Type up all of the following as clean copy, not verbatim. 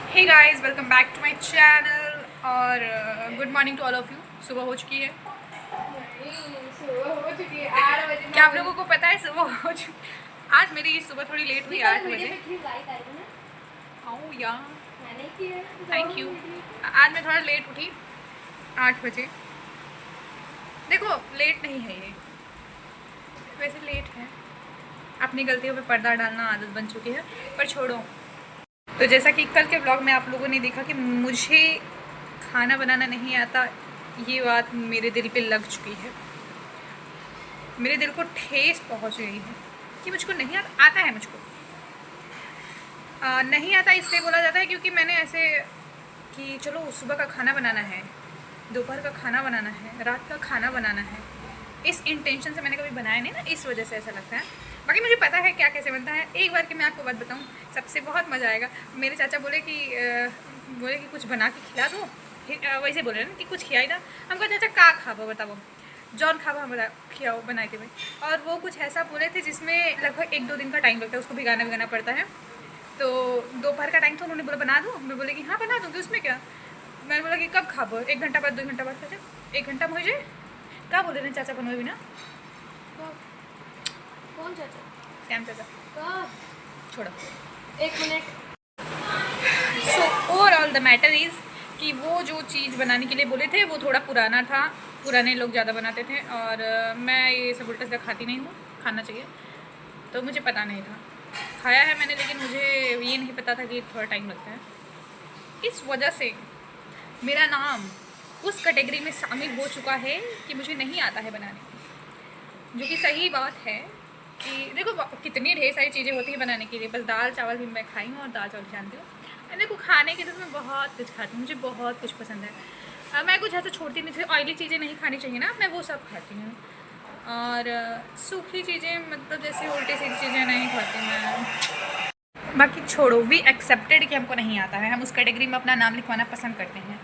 Hey guys, welcome back to my channel और good morning to all of you. सुबह हो चुकी है। क्या आप लोगों को पता है सुबह हो चुकी? आज मेरी सुबह थोड़ी लेट हुई, 8 बजे। या थैंक यू। आज मैं थोड़ा लेट उठी, 8 बजे। देखो लेट नहीं है ये, वैसे लेट है। अपनी गलतियों पे पर्दा डालना आदत बन चुकी है, पर छोड़ो। तो जैसा कि कल के ब्लॉग में आप लोगों ने देखा कि मुझे खाना बनाना नहीं आता, ये बात मेरे दिल पे लग चुकी है। मेरे दिल को ठेस पहुंच गई है कि मुझको नहीं आता है। मुझको नहीं आता इसलिए बोला जाता है क्योंकि मैंने ऐसे कि चलो सुबह का खाना बनाना है, दोपहर का खाना बनाना है, रात का खाना बनाना है, इस इंटेंशन से मैंने कभी बनाया नहीं ना, इस वजह से ऐसा लगता है। बाकी मुझे पता है क्या कैसे बनता है। एक बार कि मैं आपको बात बताऊं, सबसे बहुत मज़ा आएगा। मेरे चाचा बोले कि कुछ बना के खिला दो। वैसे बोले ना कि कुछ खिलाई था। हमको चाचा का खाबो बताओ, जॉन खाबो हम खियाओ बनाए थे भाई। और वो कुछ ऐसा बोले थे जिसमें लगभग 1-2 दिन का टाइम लगता है, उसको भिगाना पड़ता है। तो दोपहर का टाइम था, उन्होंने बोला बना दूँ। मैं बोले कि हाँ बना दूँगी, उसमें क्या। मैंने बोला कि कब खाबो, 1 घंटा बाद, 2 घंटा बाद। चाचा 1 घंटा मुझे क्या बोले थे चाचा बनोए बिना? कौन चाचा? श्याम चाचा। छोड़ो 1 minute. So overall the matter is कि वो जो चीज़ बनाने के लिए बोले थे वो थोड़ा पुराना था, पुराने लोग ज़्यादा बनाते थे। और मैं ये सब उल्टा सीधा खाती नहीं हूँ, खाना चाहिए। तो मुझे पता नहीं था, खाया है मैंने, लेकिन मुझे ये नहीं पता था कि थोड़ा टाइम लगता है। इस वजह से मेरा नाम उस कैटेगरी में शामिल हो चुका है कि मुझे नहीं आता है बनाने। जो कि सही बात है कि देखो कितनी ढेर सारी चीज़ें होती हैं बनाने के लिए। बस दाल चावल भी मैं खाई हूँ, और दाल चावल जानती हूँ। देखो खाने के तो मैं बहुत कुछ खाती हूँ, मुझे बहुत कुछ पसंद है। मैं कुछ ऐसा छोड़ती नहीं, जैसे ऑयली चीज़ें नहीं खानी चाहिए ना, मैं वो सब खाती हूँ। और सूखी चीज़ें मतलब जैसे उल्टी सीधी चीज़ें नहीं खाती मैं। बाकी छोड़ो, वी एक्सेप्टेड कि हमको नहीं आता है, हम उस कैटेगरी में अपना नाम लिखवाना पसंद करते हैं।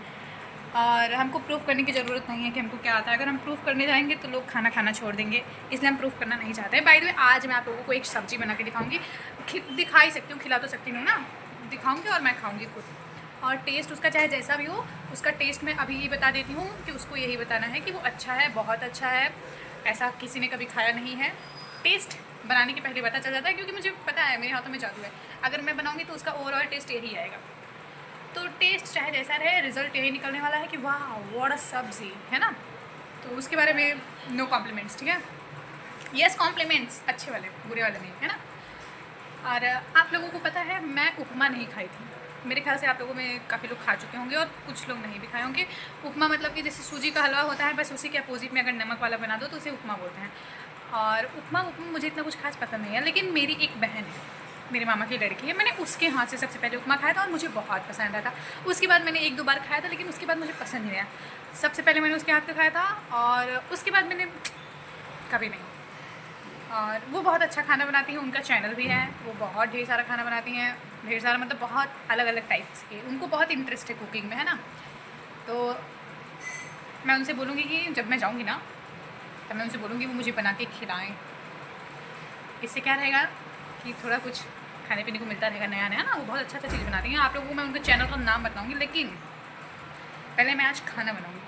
और हमको प्रूफ करने की ज़रूरत नहीं है कि हमको क्या आता है। अगर हम प्रूफ करने जाएंगे तो लोग खाना खाना छोड़ देंगे, इसलिए हम प्रूफ करना नहीं चाहते। बाय द वे, आज मैं आप लोगों को एक सब्ज़ी बना के दिखाऊंगी। दिखा ही सकती हूँ, खिला तो सकती हूँ ना, दिखाऊंगी और मैं खाऊंगी खुद। और टेस्ट उसका चाहे जैसा भी हो, उसका टेस्ट मैं अभी ही बता देती हूँ कि उसको यही बताना है कि वो अच्छा है, बहुत अच्छा है, ऐसा किसी ने कभी खाया नहीं है। टेस्ट बनाने के पहले पता चल जाता है, क्योंकि मुझे पता है मेरे हाथों में जादू है। अगर मैं बनाऊँगी तो उसका ओवरऑल टेस्ट यही आएगा। तो टेस्ट चाहे जैसा रहे, रिजल्ट यही निकलने वाला है कि वाह व्हाट अ सब्जी है ना। तो उसके बारे में नो कॉम्प्लीमेंट्स, ठीक है। यस कॉम्प्लीमेंट्स, अच्छे वाले, बुरे वाले नहीं, है ना। और आप लोगों को पता है मैं उपमा नहीं खाई थी। मेरे ख्याल से आप लोगों में काफ़ी लोग खा चुके होंगे और कुछ लोग नहीं भी खाए होंगे। उपमा मतलब कि जैसे सूजी का हलवा होता है, बस उसी के अपोजिट में अगर नमक वाला बना दो तो उसे उपमा बोलते हैं। और उपमा मुझे इतना कुछ खास पसंद नहीं है, लेकिन मेरी एक बहन है, मेरे मामा की लड़की है, मैंने उसके हाथ से सबसे पहले उपमा खाया था और मुझे बहुत पसंद आया था। उसके बाद मैंने 1-2 बार खाया था, लेकिन उसके बाद मुझे पसंद नहीं आया। सबसे पहले मैंने उसके हाथ का खाया था और उसके बाद मैंने कभी नहीं। और वो बहुत अच्छा खाना बनाती हैं, उनका चैनल भी है, वो बहुत ढेर सारा खाना बनाती हैं। ढेर सारा मतलब बहुत अलग अलग टाइप्स के, उनको बहुत इंटरेस्ट है कुकिंग में, है ना। तो मैं उनसे बोलूँगी कि जब मैं जाऊँगी ना, तब मैं उनसे बोलूँगी वो मुझे बना के खिलाएँ। इससे क्या रहेगा कि थोड़ा कुछ खाने पीने को मिलता रहेगा नया नया ना। वो बहुत अच्छा चीज़ बनाती हैं। आप लोगों को मैं उनके चैनल का नाम बताऊँगी, लेकिन पहले मैं आज खाना बनाऊँगी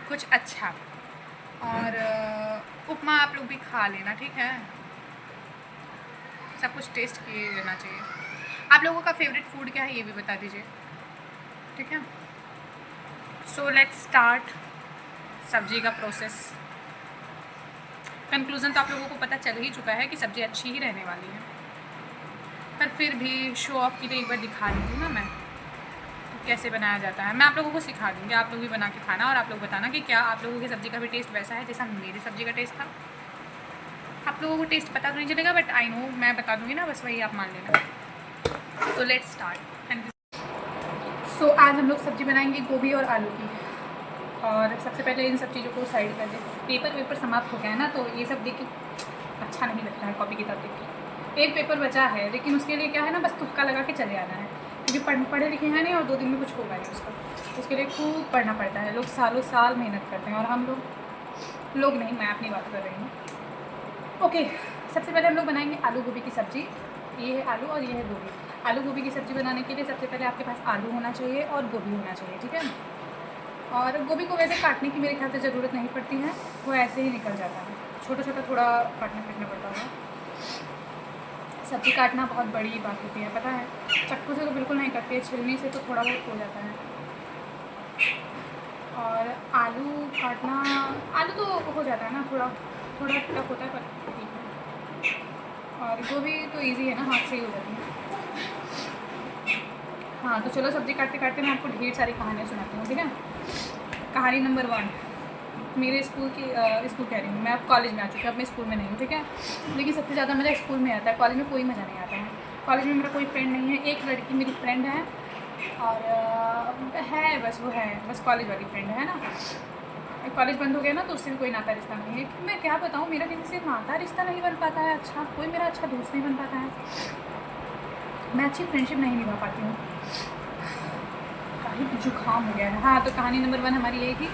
कुछ अच्छा। और उपमा आप लोग भी खा लेना, ठीक है। सब कुछ टेस्ट किए लेना चाहिए। आप लोगों का फेवरेट फूड क्या है ये भी बता दीजिए, ठीक है। सो लेट्स स्टार्ट सब्जी का प्रोसेस। कंक्लूज़न तो आप लोगों को पता चल ही चुका है कि सब्ज़ी अच्छी ही रहने वाली है, पर फिर भी शो ऑफ के लिए एक बार दिखा देती हूँ ना मैं तो कैसे बनाया जाता है। मैं आप लोगों को सिखा दूँगी, आप लोग भी बना के खाना और आप लोग बताना कि क्या आप लोगों की सब्ज़ी का भी टेस्ट वैसा है जैसा मेरी सब्ज़ी का टेस्ट था। आप लोगों को टेस्ट पता तो नहीं चलेगा, बट आई नो मैं बता दूँगी ना, बस वही आप मान लेना। So let's start. And so आज हम लोग सब्ज़ी बनाएंगे गोभी और आलू की। और सबसे पहले इन सब चीज़ों को साइड कर दें। पेपर समाप्त हो गया है ना, तो ये सब देख के अच्छा नहीं लगता है कॉपी किताब देख के। एक पेपर बचा है, लेकिन उसके लिए क्या है ना, बस तुक्का लगा के चले आना है, क्योंकि पढ़े लिखे हैं नहीं और 2 दिन में कुछ होगा नहीं उसका। उसके लिए खूब पढ़ना पड़ता है। लोग सालों साल मेहनत करते हैं और हम लोग नहीं, मैं अपनी बात कर रही हूँ। ओके, सबसे पहले हम लोग बनाएंगे आलू गोभी की सब्ज़ी। ये है आलू और ये है गोभी। आलू गोभी की सब्ज़ी बनाने के लिए सबसे पहले आपके पास आलू होना चाहिए और गोभी होना चाहिए, ठीक है। और गोभी को वैसे काटने की मेरे ख्याल से ज़रूरत नहीं पड़ती है, वो ऐसे ही निकल जाता है, छोटा छोटा थोड़ा काटना पीटना पड़ता होगा। सब्ज़ी काटना बहुत बड़ी बात होती है, पता है। चाकू से तो बिल्कुल नहीं कटती है, छिलने से तो थोड़ा बहुत हो जाता है। और आलू काटना, आलू तो हो जाता है ना, थोड़ा थोड़ा टफ होता है पर ठीक है। और गोभी तो इजी है ना, हाथ से ही हो जाती है। हाँ तो चलो, सब्ज़ी काटते काटते मैं आपको ढेर सारी कहानियाँ सुनाती हूँ, ठीक है। कहानी नंबर 1, मेरे स्कूल की स्कूल कह रही हूँ मैं, अब कॉलेज में आ चुकी हूँ, अब मैं स्कूल में नहीं हूँ, ठीक है। लेकिन सबसे ज़्यादा मज़ा स्कूल में आता है, कॉलेज में कोई मज़ा नहीं आता है। कॉलेज में मेरा कोई फ्रेंड नहीं है, एक लड़की मेरी फ्रेंड है और है बस, वो है बस कॉलेज वाली फ्रेंड है ना। कॉलेज बंद हो गया ना तो उससे भी कोई नाता रिश्ता नहीं है। मैं क्या बताऊँ, मेरा किसी से नाता रिश्ता नहीं बन पाता है, अच्छा कोई मेरा अच्छा दोस्त नहीं बन पाता है, मैं अच्छी फ्रेंडशिप नहीं निभा पाती हूँ, काफ़ी जुकाम हो गया है। हाँ तो कहानी नंबर 1 हमारी यही थी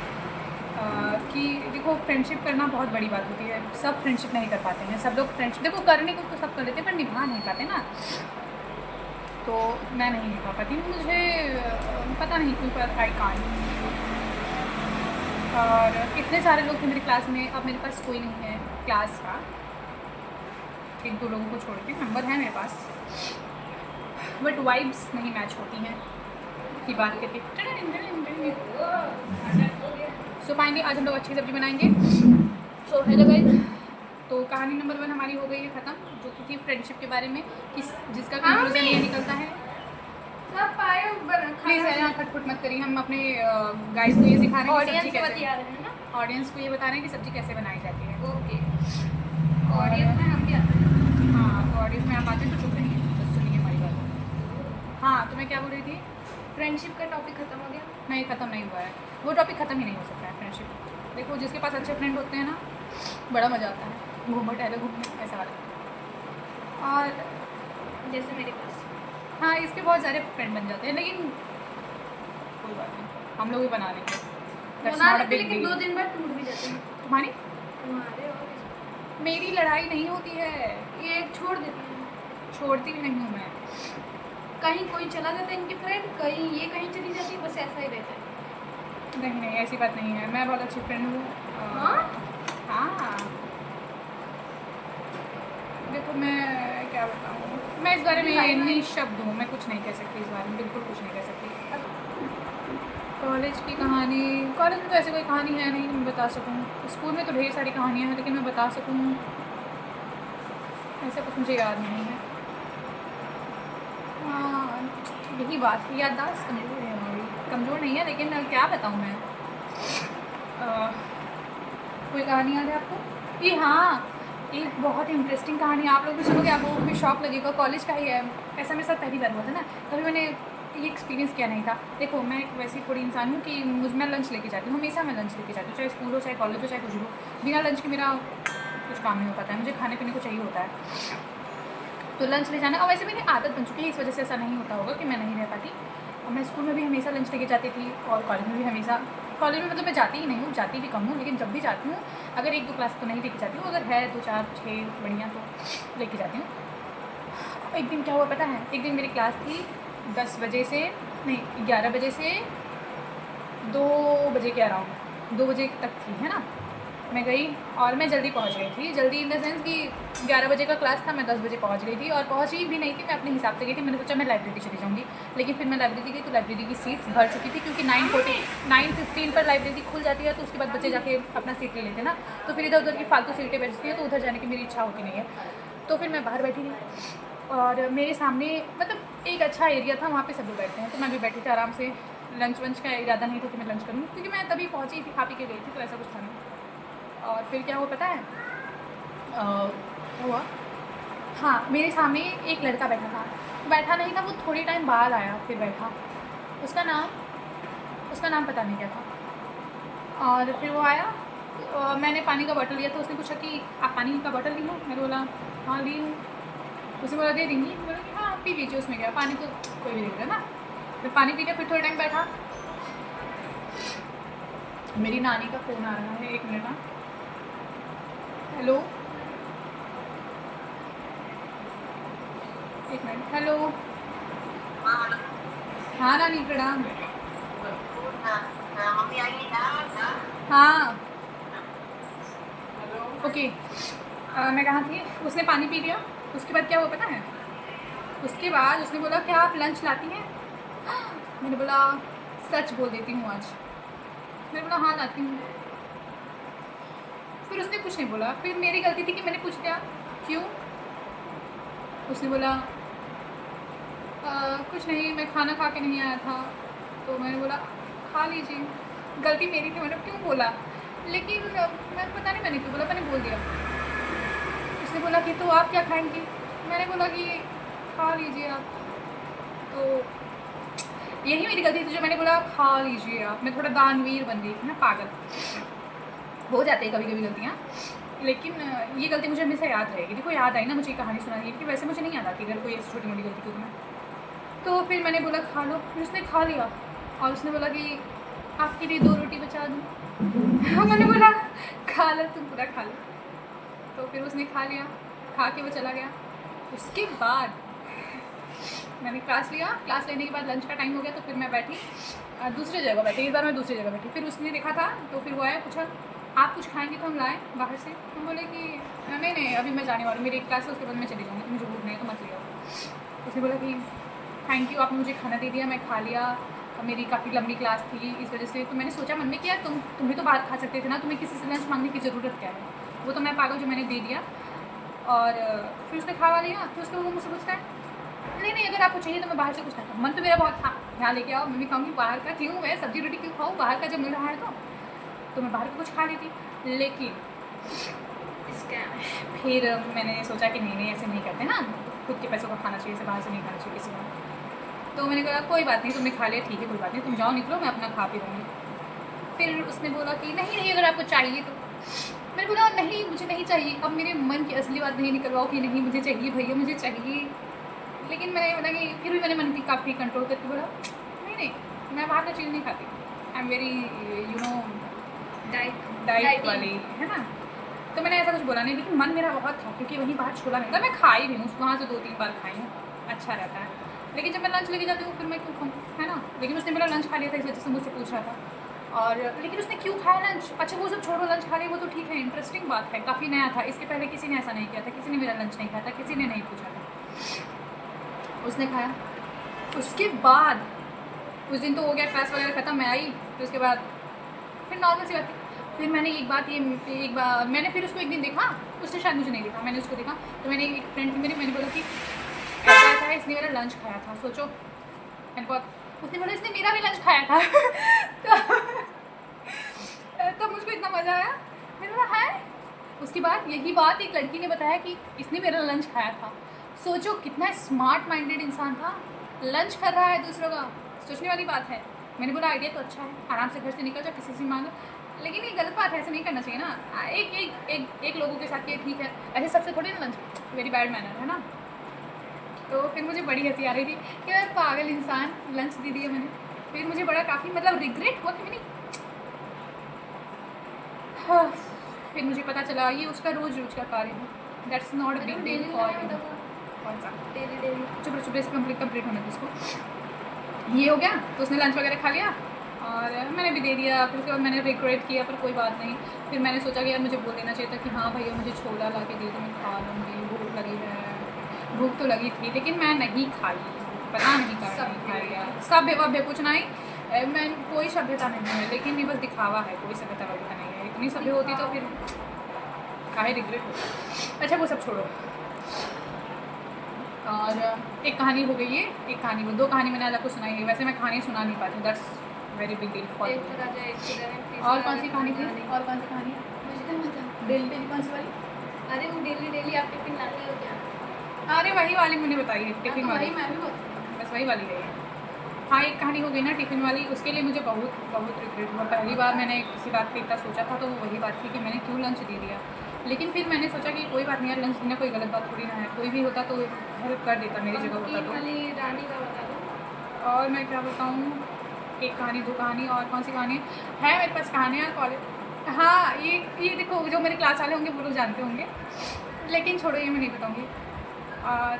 कि देखो, फ्रेंडशिप करना बहुत बड़ी बात होती है, सब फ्रेंडशिप नहीं कर पाते हैं। सब लोग फ्रेंडशिप देखो करने को तो सब कर लेते हैं पर निभा नहीं पाते ना, तो मैं नहीं निभा पाती, मुझे पता नहीं क्यों पर आई कांट। और इतने सारे लोग थे मेरी क्लास में, अब मेरे पास कोई नहीं है क्लास का, 1-2 लोगों को छोड़ के नंबर है मेरे पास, बट वाइब्स नहीं मैच होती हैं की बात करके। सो फाइनली आज हम लोग अच्छी सब्ज़ी बनाएंगे। सो हेलो गाइस, तो कहानी नंबर 1 हमारी हो गई है ख़त्म, जो कि थी फ्रेंडशिप के बारे में, जिसका कंक्लूजन ये निकलता है। प्लीज़ यहाँ खटपट मत करिए, हम अपने गाइस को ये सिखा रहे हैं कि सब्जी कैसे, ऑडियंस को ये बता रहे हैं कि सब्ज़ी कैसे बनाई जाती है। ओके, ऑडियंस में हम भी आते हैं। हाँ तो ऑडियंस में आप आते हैं तो चुप रहिए, बस सुनिए हमारी बात। हाँ तो मैं क्या बोल रही थी, फ्रेंडशिप का टॉपिक खत्म हो गया। नहीं ख़त्म नहीं हुआ है, वो टॉपिक ख़त्म ही नहीं हो सकता है। फ्रेंडशिप देखो, जिसके पास अच्छे फ्रेंड होते हैं ना, बड़ा मज़ा आता है, घूमो टहलो घूमने ऐसा वाला। और जैसे मेरे पास हाँ इसके बहुत सारे फ्रेंड बन जाते हैं, लेकिन कोई बात नहीं, हम लोग भी बना लेंगे। That's बना not a लेते, big लेकिन deal। 2 दिन बाद टूट भी जाते हैं तुम्हारी तुम्हारे, और मेरी लड़ाई नहीं होती है, ये छोड़ देते हैं। छोड़ती भी नहीं हूँ मैं। कहीं कोई चला जाता है इनके फ्रेंड, कहीं ये कहीं चली जाती है, बस ऐसा ही रहता है। नहीं नहीं ऐसी बात नहीं है, मैं बहुत अच्छी फ्रेंड हूँ। हाँ? हाँ देखो, मैं क्या बताऊँ, मैं इस बारे में निशब्द हूँ, मैं कुछ नहीं कह सकती इस बारे में, बिल्कुल कुछ नहीं कह सकती। कॉलेज की कहानी, कॉलेज में तो ऐसी कोई कहानी है नहीं मैं बता सकूँ। स्कूल में तो ढेर सारी कहानियाँ हैं, लेकिन मैं बता सकूँ ऐसा कुछ मुझे याद नहीं है। हाँ यही बात है, याददाश्त कमज़ोर है हमारी, कमज़ोर नहीं है लेकिन क्या बताऊँ मैं। कोई कहानी याद है आपको? ये हाँ, एक बहुत ही इंटरेस्टिंग कहानी, आप लोग भी सुनोगे आप लोगों को भी शौक लगेगा, कॉलेज का ही है। ऐसा मेरे साथ पहली बार हुआ था ना, कभी मैंने ये एक्सपीरियंस किया नहीं था। देखो मैं एक वैसी थोड़ी इंसान हूँ कि मैं लंच लेके जाती हूँ, हमेशा मैं लंच लेके जाती हूँ, चाहे स्कूल हो चाहे कॉलेज हो चाहे कुछ भी हो। बिना लंच के मेरा कुछ काम नहीं हो पाता है, मुझे खाने पीने को चाहिए होता है, तो लंच ले जाना। और वैसे मेरी आदत बन चुकी है, इस वजह से ऐसा नहीं होता होगा कि मैं नहीं रह पाती। और मैं स्कूल में भी हमेशा लंच लेके जाती थी, और कॉलेज में भी हमेशा, कॉलेज में मतलब मैं जाती ही नहीं हूँ, जाती भी कम हूँ, लेकिन जब भी जाती हूँ अगर 1-2 क्लास तो नहीं लेके जाती हूँ, अगर है 2-4-6 बढ़िया तो लेके जाती हूँ। एक दिन क्या हुआ पता है, एक दिन मेरी क्लास थी 10 बजे से, नहीं 11 बजे से 2 बजे के अराउंड, 2 बजे तक थी है ना। मैं गई और मैं जल्दी पहुंच गई थी, जल्दी इन द सेंस कि 11 बजे का क्लास था, मैं 10 बजे पहुंच गई थी, और पहुंची भी नहीं थी, मैं अपने हिसाब से गई थी। मैंने सोचा मैं लाइब्रेरी चली जाऊंगी, लेकिन फिर मैं लाइब्रेरी गई तो लाइब्रेरी की सीट्स भर चुकी थी, क्योंकि 9:15 पर लाइब्रेरी खुल जाती है, तो उसके बाद बच्चे जाके अपना सीट ले लेते ना, तो फिर इधर उधर की फालतू सीटें बचती हैं, तो उधर जाने की मेरी इच्छा होती नहीं है। तो फिर मैं बाहर बैठी थी, और मेरे सामने मतलब एक अच्छा एरिया था, वहाँ पे सब लोग बैठते हैं, तो मैं भी बैठी थी आराम से। लंच वंच का इरादा नहीं था कि मैं लंच करूँ, क्योंकि मैं तभी पहुँची थी, खा पी के गई थी, तो ऐसा कुछ था नहीं। और फिर क्या हुआ पता है, हुआ हाँ, मेरे सामने एक लड़का बैठा नहीं था, वो थोड़ी टाइम बाद आया, फिर बैठा। उसका नाम पता नहीं क्या था। और फिर वो आया, मैंने पानी का बॉटल लिया, तो उसने पूछा कि आप पानी का बॉटल ली हो? मैंने बोला हाँ ली हूँ। उसने बोला दे देंगी? बोला कि हाँ पी लीजिए, उसमें क्या, पानी तो कोई भी देगा ना। फिर पानी पी लिया, फिर थोड़ा टाइम बैठा। मेरी नानी का फ़ोन आ रहा है, 1 मिनट ना। हेलो, 1 मिनट, हेलो हाँ नानी प्रणाम। हाँ ओके। मैं कहाँ थी, उसने पानी पी लिया, उसके बाद क्या हुआ पता है, उसके बाद उसने बोला क्या आप लंच लाती हैं। मैंने बोला सच बोल देती हूँ आज। मैंने बोला हाँ लाती हूँ। फिर उसने कुछ नहीं बोला, फिर मेरी गलती थी कि मैंने पूछ लिया क्यों। उसने बोला कुछ नहीं, मैं खाना खा के नहीं आया था। तो मैंने बोला खा लीजिए, गलती मेरी थी, मैंने क्यों बोला, लेकिन मैं पता नहीं मैंने क्यों बोला, मैंने बोल दिया। उसने बोला कि तो आप क्या खाएंगी, मैंने बोला कि खा लीजिए आप। तो यही मेरी गलती थी जो मैंने बोला खा लीजिए आप। मैं थोड़ा दानवीर बन गई थी ना, पागल हो जाती है कभी कभी गलतियाँ, लेकिन ये गलती मुझे हमेशा याद रहेगी। देखो याद आई ना मुझे कहानी सुनानी है कि वैसे मुझे नहीं याद आती अगर कोई ऐसी छोटी मोटी गलती क्योंकि मैं। तो फिर मैंने बोला खा लो, फिर उसने खा लिया और उसने बोला कि आपके लिए 2 रोटी बचा दूँ। मैंने बोला खा लो तुम पूरा खा लो। तो फिर उसने खा लिया, खा के वो चला गया। उसके बाद मैंने क्लास लिया, क्लास लेने के बाद लंच का टाइम हो गया तो फिर मैं बैठी दूसरी जगह बैठी, इस बार मैं दूसरी जगह बैठी। फिर उसने देखा था तो फिर वो आया, पूछा आप कुछ खाएंगे तो हम लाएँ बाहर से। हम बोले कि नहीं नहीं अभी मैं जाने वाली हूँ, मेरी एक क्लास है उसके बाद मैं चली जाऊँगी, तो मुझे भूख नहीं है तो मत ले आओ। उसने बोला कि थैंक यू आपने मुझे खाना दे दिया, मैं खा लिया, मेरी काफ़ी लंबी क्लास थी इस वजह से। तो मैंने सोचा मन में कि यार तुम भी तो बाहर खा सकते थे ना, तुम्हें किसी से लंच मांगने की ज़रूरत क्या है। वो तो मैं पागल जो मैंने दे दिया। और फिर उसने खा लिया। फिर उसके वो मुझसे पूछता है नहीं नहीं अगर आपको चाहिए तो मैं बाहर से कुछ खाता। मन तो मेरा बहुत था यहाँ लेके आओ, मैं भी खाऊंगी बाहर का, क्यों मैं सब्जी रोटी क्यों खाऊँ, बाहर का जब मिल रहा है तो मैं बाहर का कुछ खा लेती। लेकिन फिर मैंने सोचा कि नहीं नहीं ऐसे नहीं करते ना, खुद के पैसों का खाना चाहिए, ऐसे बाहर से नहीं खाना चाहिए किसी को। तो मैंने कहा कोई बात नहीं, तुमने खा लिया ठीक है कोई बात नहीं, तुम जाओ निकलो, मैं अपना खा पी लूँगी। फिर उसने बोला कि नहीं नहीं अगर आपको चाहिए तो। मैंने बोला नहीं मुझे नहीं चाहिए। अब मेरे मन की असली बात नहीं निकलवाओ कि नहीं मुझे चाहिए भैया मुझे चाहिए। लेकिन मैंने बोला कि फिर भी मैंने मन की काफ़ी कंट्रोल करके बोला नहीं नहीं मैं बाहर का चीज़ नहीं खाती, I am very you know diet वाली है ना। तो मैंने ऐसा कुछ बोला नहीं, लेकिन मन मेरा बहुत था क्योंकि वहीं बाहर छोला मिलता, मैं खा ही नहीं हूँ वहाँ से 2-3 बार खाई हूँ, अच्छा रहता है। लेकिन जब मैं लंच लेके जाती हूँ फिर मैं क्यों खाऊँ, है ना। लेकिन उसने मेरा लंच खा लिया था इस वजह से मुझसे पूछ रहा था। और लेकिन उसने क्यों खाया लंच, अच्छा वो सब छोड़ो, लंच खा लिया वो तो ठीक है, इंटरेस्टिंग बात है, काफ़ी नया था, इसके पहले किसी ने ऐसा नहीं किया था, किसी ने मेरा लंच नहीं खाया था, किसी ने नहीं पूछा था। उसने खाया। उसके बाद उस दिन तो हो गया, क्लास वगैरह ख़त्म, मैं आई तो उसके बाद फिर नॉर्मल सी बात थी। फिर मैंने एक बार मैंने फिर उसको एक दिन देखा, उसने शायद मुझे नहीं देखा, मैंने उसको देखा तो मैंने एक फ्रेंड थी मेरी, मैंने बोला कि ऐसा ऐसा है इसने मेरा लंच खाया था, सोचो। मैंने बहुत उसने बोला इसने मेरा भी लंच खाया था। तो मुझको इतना मज़ा आया, मैंने बोला है। उसके बाद यही बात एक लड़की ने बताया कि इसने मेरा लंच खाया था। सोचो कितना स्मार्ट माइंडेड इंसान था, लंच कर रहा है दूसरों का, सोचने वाली बात है। मैंने बोला आइडिया तो अच्छा है, आराम से घर से निकल जाओ किसी से मांगो, लेकिन ये गलत बात है, ऐसे नहीं करना चाहिए ना। एक लोगों के साथ ये ठीक है, ऐसे सबसे थोड़ी ना लंच, वेरी बैड मैनर है ना। तो फिर मुझे बड़ी हंसी आ रही थी कि यार पागल इंसान, लंच दे दिया मैंने। फिर मुझे बड़ा काफ़ी मतलब रिग्रेट हुआ कि मैंने फिर मुझे पता चला ये उसका रोज़ रोज़ का कार्य है, that's not a big deal for कौन सा डेली चुप इसका कंप्लीट होना था उसको। ये हो गया तो उसने लंच वगैरह खा लिया और मैंने भी दे दिया। फिर उसके बाद मैंने रिग्रेट किया पर कोई बात नहीं। फिर मैंने सोचा कि यार मुझे बोल देना चाहिए था कि हाँ भैया मुझे छोला ला के दे दो, मैं खा लूँगी, भूख लगी है। भूख तो लगी थी लेकिन मैं नहीं खाई, पता नहीं कहा नहीं खाया। सभ्य वभ्य कुछ नहीं, मैं कोई सभ्यता नहीं है, लेकिन ये बस दिखावा है, कोई सभ्यता वभ्यता नहीं है। इतनी सभ्य होती तो फिर काहे रिग्रेट होता। अच्छा वो सब छोड़ो। और एक कहानी हो गई है, एक कहानी वो 2 कहानी मैंने आज आपको सुनाई है। वैसे मैं कहानी सुना नहीं पाती हूँ, that's very big deal for. और कौन सी कहानी थी, और कौन सी कहानी है? मुझे तो मतलब डेली कौन सी वाली? अरे वो डेली आप टिफिन लाते हो क्या? अरे वही वाली मैंने बताई है, टिफिन वाली, मैं भी बताऊँ। बस वही वाली है। हाँ एक कहानी हो गई ना टिफ़िन वाली, उसके लिए मुझे बहुत बहुत रिग्रेट हुआ। पहली बार मैंने किसी बात पे इतना सोचा था तो वो वही बात थी कि मैंने क्यों लंच दे दिया। लेकिन फिर मैंने सोचा कि कोई बात नहीं यार, लंच देना कोई गलत बात थोड़ी ना है, कोई भी होता तो हेल्प कर देता मेरी जगह होता तो। वाली रानी का बता दो। और मैं क्या बताऊँ, एक कहानी 2 कहानी और कौन सी कहानी है मेरे पास कहानियाँ कॉलेज। हाँ ये देखो जो मेरे क्लास वाले होंगे वो लोग जानते होंगे, लेकिन छोड़ो ये मैं नहीं बताऊँगी। और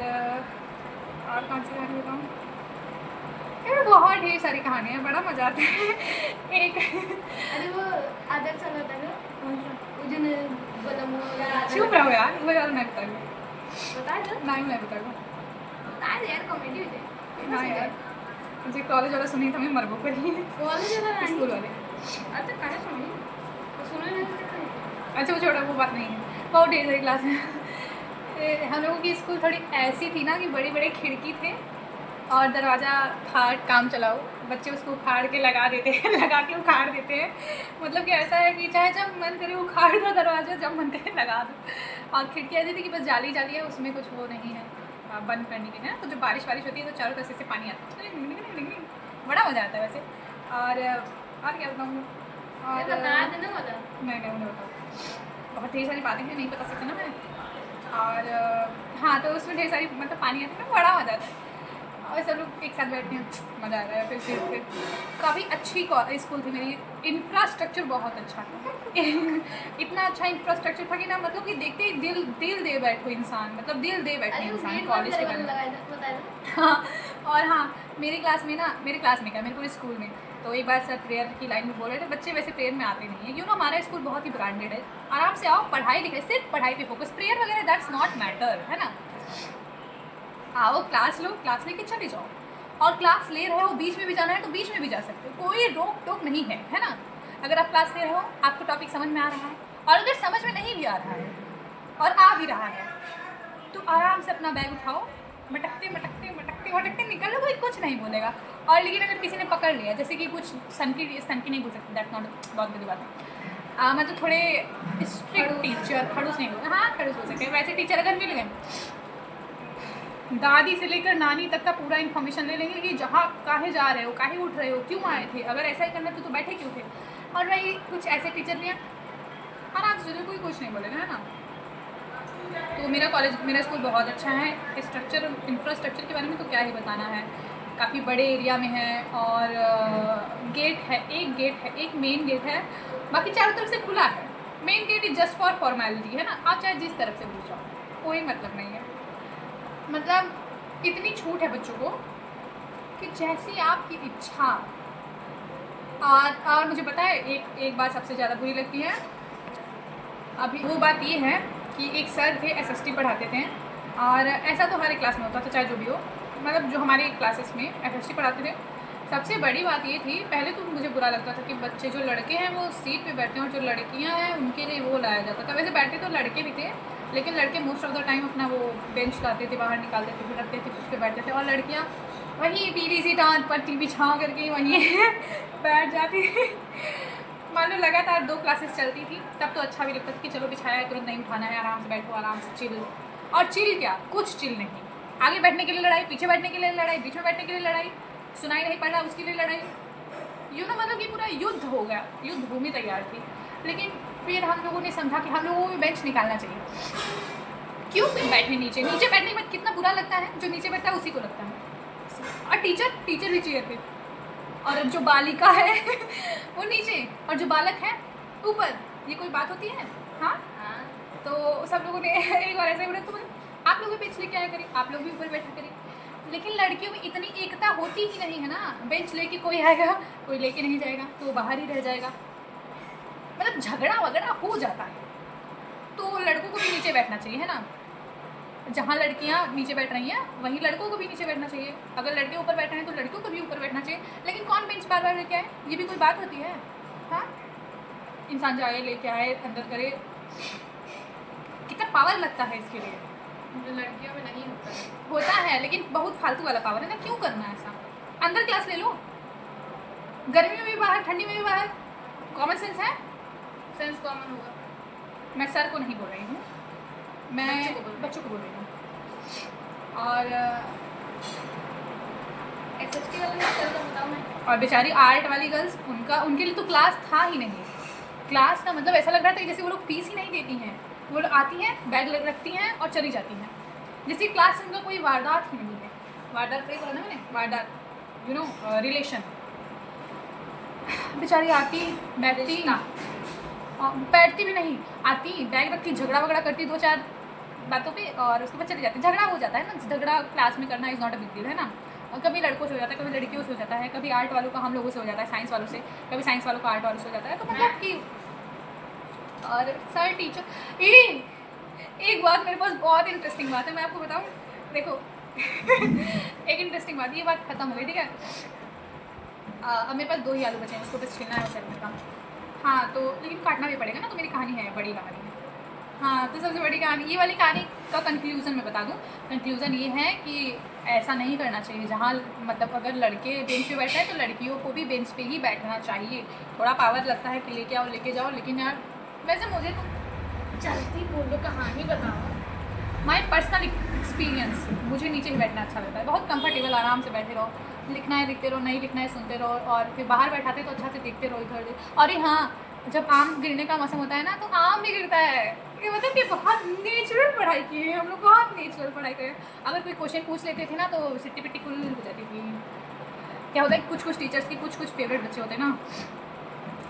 कौन सी कहानी बताऊँ, यार बहुत ढेर सारी कहानियाँ हैं, बड़ा मजा आता है। एक अरे वो आदर सा होता है ना, वो जो बलम चुप रहो यार, वो यार मैं बताऊँगा, बता दो, नहीं मैं बताऊँगा बता दे यार, कॉमेडी हो जाए। ना यार, मुझे कॉलेज वाला सुनी था मैं मरबो करी कॉलेज वाला स्कूल वाले। अच्छा कहाँ सुनी, तो सुनो नहीं। अच्छा वो छोड़ा, वो बात नहीं है। बहुत ढेर सारी क्लास में हम लोगों की स्कूल थोड़ी ऐसी थी ना कि बड़ी बड़ी खिड़की थे और दरवाज़ा था काम चलाओ, बच्चे उसको उखाड़ के लगा देते हैं लगा के उखाड़ देते हैं। मतलब कि ऐसा है कि चाहे जब मन करे उखाड़ दो दरवाज़ा, जब मन करे लगा दो। और खिड़की ऐसी थी कि बस जाली जाली है, उसमें कुछ वो नहीं है बंद करने की ना, तो जब बारिश वारिश होती है तो चारों तरफ से पानी आता है, बड़ा मज़ा आता है वैसे। और क्या बताऊँ, और बता देना वाला। नहीं उन्हें बताओ, बहुत ढेर सारी बातें हैं, नहीं बता सकते ना मैं। और हाँ, तो उसमें ढेर सारी मतलब पानी आता है, बड़ा मज़ा आता है और सब लोग एक साथ बैठते हैं, मज़ा आता है। फिर काफ़ी अच्छी स्कूल थी मेरी, इंफ्रास्ट्रक्चर बहुत अच्छा था इतना अच्छा इंफ्रास्ट्रक्चर था कि ना, मतलब कि देखते ही दिल दे बैठो इंसान, मतलब दिल दे बैठो इंसान कॉलेज के बारे में। हाँ, और हाँ, मेरी क्लास में क्या, मेरे पूरे स्कूल में तो एक बार सर प्रेयर की लाइन में बोल रहे थे, बच्चे वैसे प्रेयर में आते नहीं है, क्यों ना, हमारा स्कूल बहुत ही ब्रांडेड है, आराम से आओ, पढ़ाई लिखाई, सिर्फ पढ़ाई पे फोकस, प्रेयर वगैरह दैट्स नॉट मैटर, है ना। आओ क्लास लो, क्लास लेके चले जाओ, और क्लास ले रहे हो बीच में भी जाना है तो बीच में भी जा सकते हो, कोई रोक टोक नहीं है ना। अगर आप क्लास ले रहे हो, आपको टॉपिक समझ में आ रहा है, और अगर समझ में नहीं भी आ रहा है और आ भी रहा है तो आराम से अपना बैग उठाओ, मटकते मटकते मटकते मटकते निकल लो, कोई कुछ नहीं बोलेगा। और लेकिन अगर किसी ने पकड़ लिया, जैसे कि कुछ सन की नहीं बोल सकते, दैट नॉट, बहुत बड़ी बात है, मतलब थोड़े स्ट्रिक्ट टीचर, खड़ूस नहीं बोलते, हाँ खड़ूस बोल सकते हैं, वैसे टीचर अगर मिल गए, दादी से लेकर नानी तक का पूरा इन्फॉर्मेशन ले लेंगे कि जहाँ काहे जा रहे हो, काहे उठ रहे हो, क्यों आए थे, अगर ऐसा ही करना तो बैठे क्यों थे। और वही कुछ ऐसे टीचर लिया, आराम से कोई कुछ नहीं बोलेगा, है ना। तो मेरा स्कूल बहुत अच्छा है। इंफ्रास्ट्रक्चर के बारे में तो क्या ही बताना है, काफ़ी बड़े एरिया में है, और एक मेन गेट है, बाकी चारों तरफ से खुला है। Main gate is just for formality, है ना, आप चाहे जिस तरफ से घुस जाओ, कोई मतलब नहीं है। मतलब इतनी छूट है बच्चों को कि जैसी आपकी इच्छा। और मुझे पता है एक बात सबसे ज़्यादा बुरी लगती है, अभी वो बात ये है कि एक सर थे, SST पढ़ाते थे, और ऐसा तो हर एक क्लास में होता था, चाहे जो भी हो, मतलब जो हमारे क्लासेस में SST पढ़ाते थे। सबसे बड़ी बात ये थी, पहले तो मुझे बुरा लगता था कि बच्चे जो लड़के हैं वो सीट पे बैठते हैं और जो लड़कियां हैं उनके लिए वो लाया जाता था। वैसे बैठते तो लड़के भी थे, लेकिन लड़के मोस्ट ऑफ द टाइम अपना वो बेंच लाते थे, बाहर निकालते थे, फिर रखते थे, उस पर बैठते थे, और लड़कियाँ वहीं पीली सी टाँट पर टी बिछा करके वहीं बैठ जाती थी। मान लो लगातार 2 क्लासेस चलती थी, तब तो अच्छा भी लगता था कि चलो बिछाया है, तुरंत नहीं उठाना है, आराम से बैठो, आराम से चिल। और चिल क्या, कुछ चिल नहीं, आगे बैठने के लिए लड़ाई, पीछे बैठने के लिए लड़ाई, बीच में बैठने के लिए लड़ाई, सुनाई नहीं पड़ रहा उसके लिए लड़ाई, मतलब कि पूरा युद्ध हो गया, युद्ध भूमि तैयार थी। लेकिन फिर हम लोगों ने समझा कि हम लोगों को भी बेंच निकालना चाहिए। क्यों बैठे नीचे बैठने के बाद कितना बुरा लगता है, जो नीचे बैठता है उसी को लगता है। और टीचर भी चाहिए थे, और जो बालिका है वो नीचे और जो बालक है ऊपर, ये कोई बात होती है? हाँ। तो सब लोगों ने एक बार ऐसे बोला, तो आप लोग भी बेंच लेके आया करिए, आप लोग भी ऊपर बैठा करिए। लेकिन लड़कियों में इतनी एकता होती ही नहीं है ना, बेंच लेके कोई आएगा, कोई लेके नहीं जाएगा, तो वो बाहर ही रह जाएगा, मतलब झगड़ा वगड़ा हो जाता है। तो लड़कों को भी नीचे बैठना चाहिए, है ना, जहाँ लड़कियाँ नीचे बैठ रही हैं वहीं लड़कों को भी नीचे बैठना चाहिए, अगर लड़के ऊपर बैठे हैं तो लड़कियों को भी ऊपर बैठना चाहिए। लेकिन कौन बेंच बार बार लेके आए, ये भी कोई बात होती है? हाँ, इंसान जाए, लेके आए, अंदर करे, कितना पावर लगता है इसके लिए, जो लड़कियों में नहीं होता है, लेकिन बहुत फालतू वाला पावर है ना, क्यों करना है ऐसा? अंदर क्लास ले लो, गर्मी में भी बाहर, ठंडी में भी बाहर, कॉमन सेंस है, सेंस कॉमन होगा। मैं सर को नहीं बोल रही हूँ, मैं बच्चों को बोल रही हूँ। और SST वाला सर का बताऊँ मैं, और बेचारी आर्ट वाली गर्ल्स, उनके लिए तो क्लास था ही नहीं। क्लास का मतलब ऐसा लग रहा था जैसे वो लोग फीस ही नहीं देती हैं, वो लोग आती हैं, बैग रखती हैं और चली जाती हैं, जैसे क्लास से उनका कोई वारदात ही नहीं है। वारदात सही बोला ना मैंने, वारदात, रिलेशन। बेचारी आती, बैठती भी नहीं, आती, बैग रखती, झगड़ा वगड़ा करती 2-4 बातों पे और उसके बाद चली जाती। झगड़ा हो जाता है ना, झगड़ा क्लास में करना is not a big deal, है ना। कभी लड़कों से हो जाता है, कभी लड़कियों से हो जाता है, कभी आर्ट वालों का हम लोगों से हो जाता है, साइंस वालों से, कभी साइंस वालों का आर्ट वालों से हो जाता है। तो मतलब कि और सर टीचर एक बात मेरे पास बहुत इंटरेस्टिंग बात है, मैं आपको बताऊँ। देखो एक इंटरेस्टिंग बात, ये बात खत्म हो गई, ठीक है। अब मेरे पास 2 ही आलू बचे हैं, उसको बस छीलना है और का। हाँ तो लेकिन काटना भी पड़ेगा ना, तो मेरी कहानी है, बड़ी कहानी है। हाँ तो सबसे बड़ी कहानी, ये वाली कहानी का कंक्लूज़न मैं बता दूँ। कंक्लूज़न ये है कि ऐसा नहीं करना चाहिए, जहाँ मतलब अगर लड़के बेंच पे बैठे हैं तो लड़कियों को भी बेंच पे ही बैठना चाहिए। थोड़ा पावर लगता है कि लेके आओ लेके जाओ, लेकिन यार वैसे मुझे तो चलती बोलो, कहानी बताओ। माई पर्सनल एक्सपीरियंस, मुझे नीचे ही बैठना अच्छा लगता है, बहुत कंफर्टेबल, आराम से बैठे रहो, लिखना है लिखते रहो, नहीं लिखना है सुनते रहो, और फिर बाहर बैठाते तो अच्छा से देखते रहो इधर उधर। अरे हाँ, जब आम गिरने का मौसम होता है ना, तो आम भी गिरता है। ये मतलब कि बहुत नेचुरल पढ़ाई की है हम लोग, बहुत नेचुरल पढ़ाई करें। अगर कोई क्वेश्चन पूछ लेते थे ना तो सिट्टी पिट्टी कुल हो जाती थी। क्या होता है, कुछ कुछ टीचर्स की कुछ फेवरेट बच्चे होते हैं ना,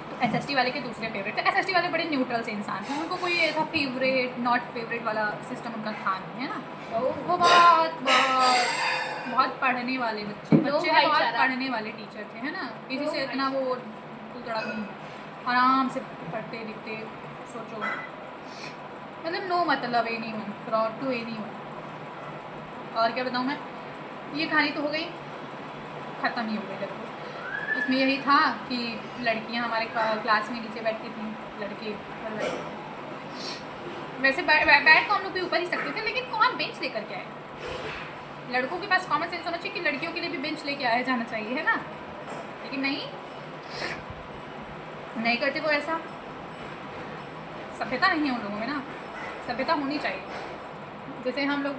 तो एसएसटी वाले के दूसरे फेवरेट थे। एसएसटी वाले बड़े न्यूट्रल से इंसान थे, उनको कोई ऐसा फेवरेट नॉट फेवरेट वाला सिस्टम उनका था नहीं, है ना। तो वो बहुत पढ़ने वाले बच्चे बहुत पढ़ने वाले टीचर थे, है ना। किसी से इतना वो उतड़ा नहीं, आराम से पढ़ते लिखते। सोचो मतलब नो मतलब एनीवन फ्रॉड टू एनीवन। और क्या बताऊँ मैं, ये कहानी तो हो गई, ख़त्म ही हो गई। देखो उसमें यही था कि लड़कियां हमारे क्लास में नीचे बैठती थी, लड़के और लड़के वैसे बैठ तो हम लोग भी ऊपर ही सकते थे, लेकिन कौन बेंच लेकर के आए। लड़कों के पास कॉमन सेंस होना चाहिए कि लड़कियों के लिए भी बेंच लेके आया जाना चाहिए, है ना। लेकिन नहीं करते वो ऐसा। सभ्यता नहीं है उन लोगों में ना, सभ्यता होनी चाहिए। जैसे हम लोग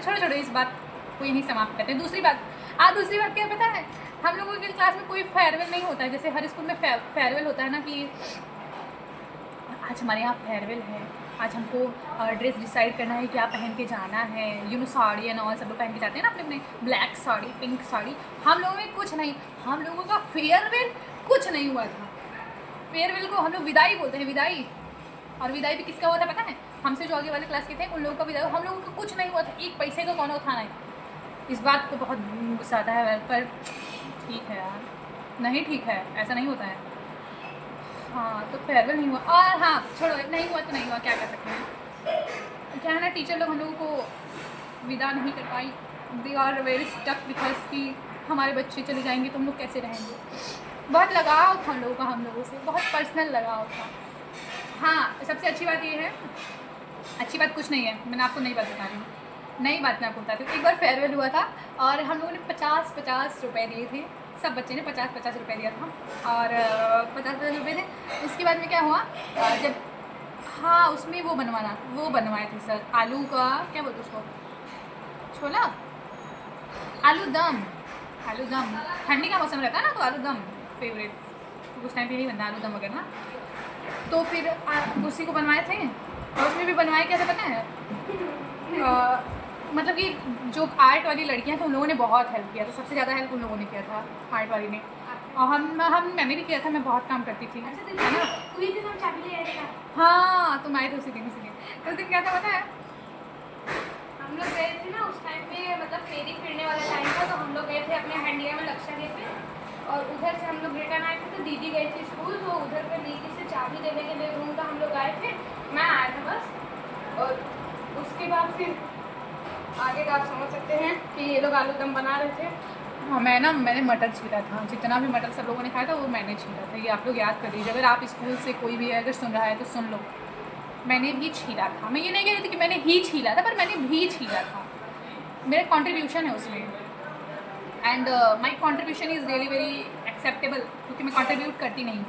छोड़ो इस बात को यहीं समाप्त करते हैं। दूसरी बात क्या पता है, हम लोगों के क्लास में कोई फेयरवेल नहीं होता है। जैसे हर स्कूल में फेयरवेल होता है ना, कि आज हमारे यहाँ फेयरवेल है, आज हमको ड्रेस डिसाइड करना है क्या पहन के जाना है, साड़ी एंड ऑल सब लोग पहन के जाते हैं ना अपने अपने, ब्लैक साड़ी पिंक साड़ी। हम लोगों में कुछ नहीं, हम लोगों का फेयरवेल कुछ नहीं हुआ था। फेयरवेल को हम लोग विदाई बोलते हैं, विदाई। और विदाई भी किसका हुआ था पता है, हमसे जो आगे वाले क्लास के थे उन लोगों का विदाई। हम लोगों का कुछ नहीं हुआ था, एक पैसे का कौन उठाना है। इस बात को बहुत गुस्सा आता है, पर ठीक है यार, नहीं ठीक है, ऐसा नहीं होता है। हाँ तो फेयरवेल नहीं हुआ, और हाँ छोड़ो, नहीं हुआ तो नहीं हुआ, क्या कर सकते हैं। क्या है ना, टीचर लोग हम लोगों को विदा नहीं कर पाई। They are very stuck because कि हमारे बच्चे चले जाएंगे तो हम लोग कैसे रहेंगे। बहुत लगाव था हम लोगों का, हम लोगों से बहुत पर्सनल लगाव था। हाँ सबसे अच्छी बात ये है, अच्छी बात कुछ नहीं है, मैंने आपको नई बात बता रही हूँ, नई बात मैं आपको बताती हूँ। एक बार फेयरवेल हुआ था और हम लोगों ने 50 रुपये दिए थे, सब बच्चे ने 50 रुपये दिया था, और 50 रुपये थे। उसके बाद में क्या हुआ, जब हाँ उसमें वो बनवाए थे सर, आलू का क्या बोलते उसको, छोला, आलू दम। ठंडी का मौसम रहता है ना, तो आलू दम फेवरेट, उस टाइम पे यही बनता है, आलू दम वगैरह ना। तो फिर उसी को बनवाए थे, और उसमें भी बनवाए क्या था पता है, मतलब कि जो आर्ट वाली लड़कियां थी उन लोगों ने बहुत हेल्प किया था, सबसे ज़्यादा हेल्प उन लोगों ने किया था, आर्ट वाली ने। और मैंने भी किया था, मैं बहुत काम करती थी, है ना। हाँ तुम आए थे उसी दिन, तो उस दिन क्या था पता है, हम लोग गए थे ना उस टाइम पे, मतलब फेरी फिरने वाला टाइम था, तो हम लोग गए थे अपने हंडिया में लक्षा गए थे, और उधर से हम लोग रिटर्न आए थे, तो दीदी गई थी स्कूल, तो उधर पे दीदी से चाबी देने के लिए रूम का हम लोग आए थे, मैं आया था बस। और उसके बाद फिर आगे का आप समझ सकते हैं कि ये लोग आलू दम बना रहे थे। हाँ मैंने मटर छीला था, जितना भी मटर सब लोगों ने खाया था वो मैंने छीला था। ये आप लोग याद कर लीजिए, अगर आप स्कूल से कोई भी अगर सुन रहा है तो सुन लो, मैंने भी छीला था। मैं ये नहीं कह रही थी कि मैंने ही छीला था, पर मैंने भी छीला था, मेरा कंट्रीब्यूशन है उसमें। And my contribution is really very acceptable, क्योंकि मैं कंट्रीब्यूट करती नहीं।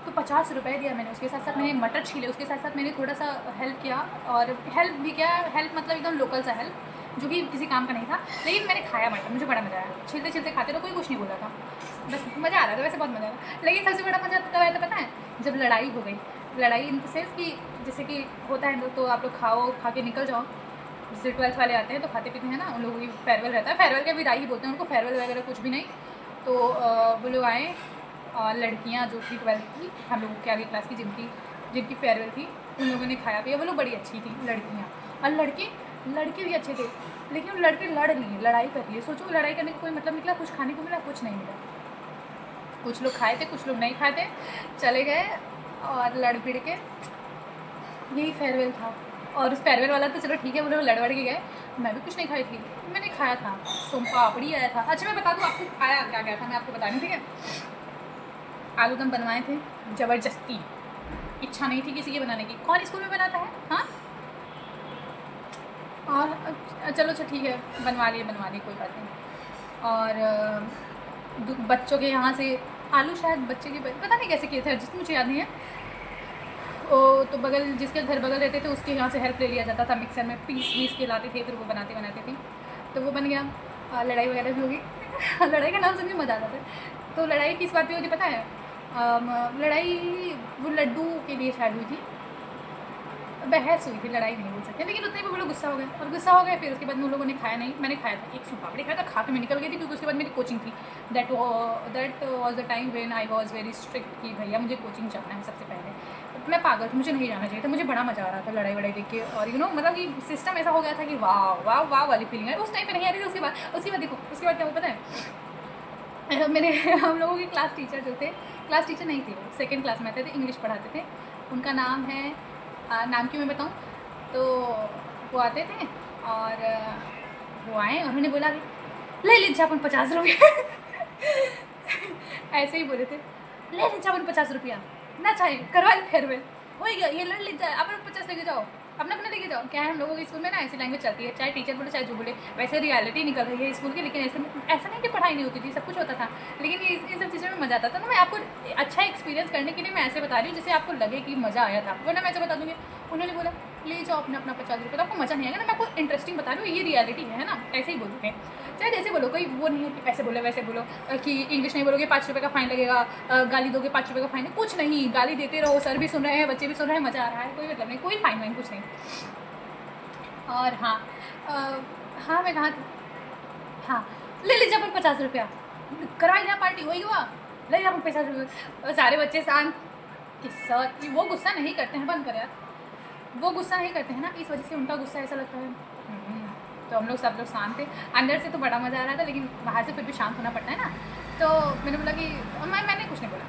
तो 50 रुपये दिया मैंने, उसके साथ साथ मैंने मटर छीले, उसके साथ साथ मैंने थोड़ा सा हेल्प किया, और हेल्प भी क्या, हेल्प मतलब एकदम लोकल सा हेल्प, जो कि किसी काम का नहीं था, लेकिन मैंने खाया मटर, मुझे बड़ा मज़ा आया। छिलते छिलते खाते तो कोई कुछ नहीं बोला था, बस मज़ा आ रहा था, वैसे बहुत मज़ा आया। लेकिन सबसे बड़ा मज़ा कब आया था पता है, जब लड़ाई हो गई। लड़ाई इन द सेंस कि जैसे कि होता है तो आप लोग खाओ, खा के निकल जाओ। जैसे 12th वाले आते हैं तो खाते पीते हैं ना, उन लोगों की फेयरवेल रहता है, फेयरवेल के विदाई ही बोलते हैं उनको, फेयरवेल वगैरह कुछ भी नहीं। तो वो लोग आए, लड़कियाँ जो थी 12th की, हम लोगों के आगे क्लास की, जिनकी फेयरवेल थी, उन लोगों ने खाया पिया, वो लोग बड़ी अच्छी थी लड़कियाँ। और लड़के लड़के भी अच्छे थे, लेकिन वो लड़के लड़ रही हैं, लड़ाई कर रही है। सोचो लड़ाई करने का कोई मतलब निकला, कुछ खाने को मिला, कुछ नहीं मिला। कुछ लोग खाए थे, कुछ लोग नहीं खाए थे, चले गए और लड़ भिड़ के यही फेयरवेल था। और उस फेयरवेल वाला तो चलो ठीक है, वो लोग लड़ वड़ के गए, मैं भी कुछ नहीं खाई थी। मैंने खाया था सोम पापड़ी आया था। अच्छा मैं बता दूँ आपको खाया क्या क्या था, मैं आपको बता रही ठीक है। आलू दम बनवाए थे ज़बरदस्ती, इच्छा नहीं थी किसी की बनाने की। कौन स्कूल में बनाता है हाँ। और चलो अच्छा ठीक है, बनवा लिए कोई बात नहीं। और बच्चों के यहाँ से आलू शायद बच्चे के पता नहीं कैसे किए थे, जिस मुझे याद नहीं है। ओ तो बगल जिसके घर बगल रहते थे उसके यहाँ से हेल्प ले लिया जाता था, मिक्सर में पीस के लाते थे, फिर वो बनाते थे। तो वो बन गया। लड़ाई वगैरह भी होगी लड़ाई का नाम सुन के मज़ा आता था। तो लड़ाई किस बात पे होती पता है? लड़ाई वो लड्डू के लिए शायद हुई थी, बहस हुई थी, लड़ाई नहीं बोल सकते। लेकिन उतने में वो लोग गुस्सा हो गए, और गुस्सा हो गए फिर उसके बाद में उन लोगों ने खाया नहीं। मैंने खाया था, एक सुपापड़ी खाया था, खा के मैं निकल गई थी, क्योंकि उसके बाद मेरी कोचिंग थी। That was the time when I was very strict कि भैया मुझे कोचिंग जाना है सबसे पहले। मैं पागल थी, मुझे नहीं जाना चाहिए था। मुझे बड़ा मज़ा आ रहा था लड़ाई वड़ाई देख के, और मतलब कि सिस्टम ऐसा हो गया था कि वाह वाह वाह वाली फीलिंग है। उस टाइम पे नहीं आ रही थी। उसके बाद देखो उसके बाद क्या हुआ पता है? मेरे हम लोगों की क्लास टीचर जो थे, क्लास टीचर नहीं थे, वो सेकेंड क्लास में आते थे, इंग्लिश पढ़ाते थे। उनका नाम है नाम क्यों मैं बताऊँ, तो वो आते थे और वो आए और उन्होंने बोला ले लीजिए अपन 50 रुपये ऐसे ही बोले थे, ले लीजिए अपन 50 रुपया, ना चाहे करवा ली फेयरवेल हो गया, ये लड़ लीजिए अपन 50 लेके जाओ, अपना लेके जाओ। क्या है हम लोगों के स्कूल में ना ऐसी लैंग्वेज चलती है, चाहे टीचर बोले चाहे जो बोले। वैसे रियलिटी निकल रही है स्कूल की, लेकिन ऐसा नहीं कि पढ़ाई नहीं होती थी, सब कुछ होता था, लेकिन इन सब चीज़ों में मज़ा आता था ना। मैं आपको अच्छा एक्सपीरियंस करने के लिए मैं ऐसे बता रही हूँ जिससे आपको लगे कि मज़ा आया था, वरना मैं ऐसे बता दूँगी। उन्होंने बोला ले जाओ अपना 50 रुपये, तो आपको मज़ा नहीं आएगा ना। मैं आपको इंटरेस्टिंग बता रही हूँ, ये रियलिटी है ना, ऐसे ही बोलते हैं। चाहे जैसे बोलो, कोई वो नहीं है कि ऐसे बोले वैसे बोलो, कि इंग्लिश नहीं बोलोगे 5 रुपये का फ़ाइन लगेगा, गाली दोगे 5 रुपये का फ़ाइन, कुछ नहीं। गाली देते रहो, सर भी सुन रहे हैं, बच्चे भी सुन रहे हैं, मज़ा आ रहा है, कोई मतलब नहीं, कोई फ़ाइन वाइन कुछ नहीं। और हाँ हाँ मैं कहाँ थी, हाँ ले लीजिए अपन 50 रुपया, करवाई ना पार्टी, वही हुआ, ले लीजिए अपन 50 रुपये। सारे बच्चे शांत, किस्सा वो गुस्सा नहीं करते हैं, बंद कर यार, वो गुस्सा नहीं करते हैं ना, इस वजह से उनका गुस्सा ऐसा लगता है। तो हम लोग सब लोग शांत थे, अंदर से तो बड़ा मज़ा आ रहा था, लेकिन बाहर से फिर भी शांत होना पड़ता है ना। तो मैंने बोला कि मैंने कुछ नहीं बोला,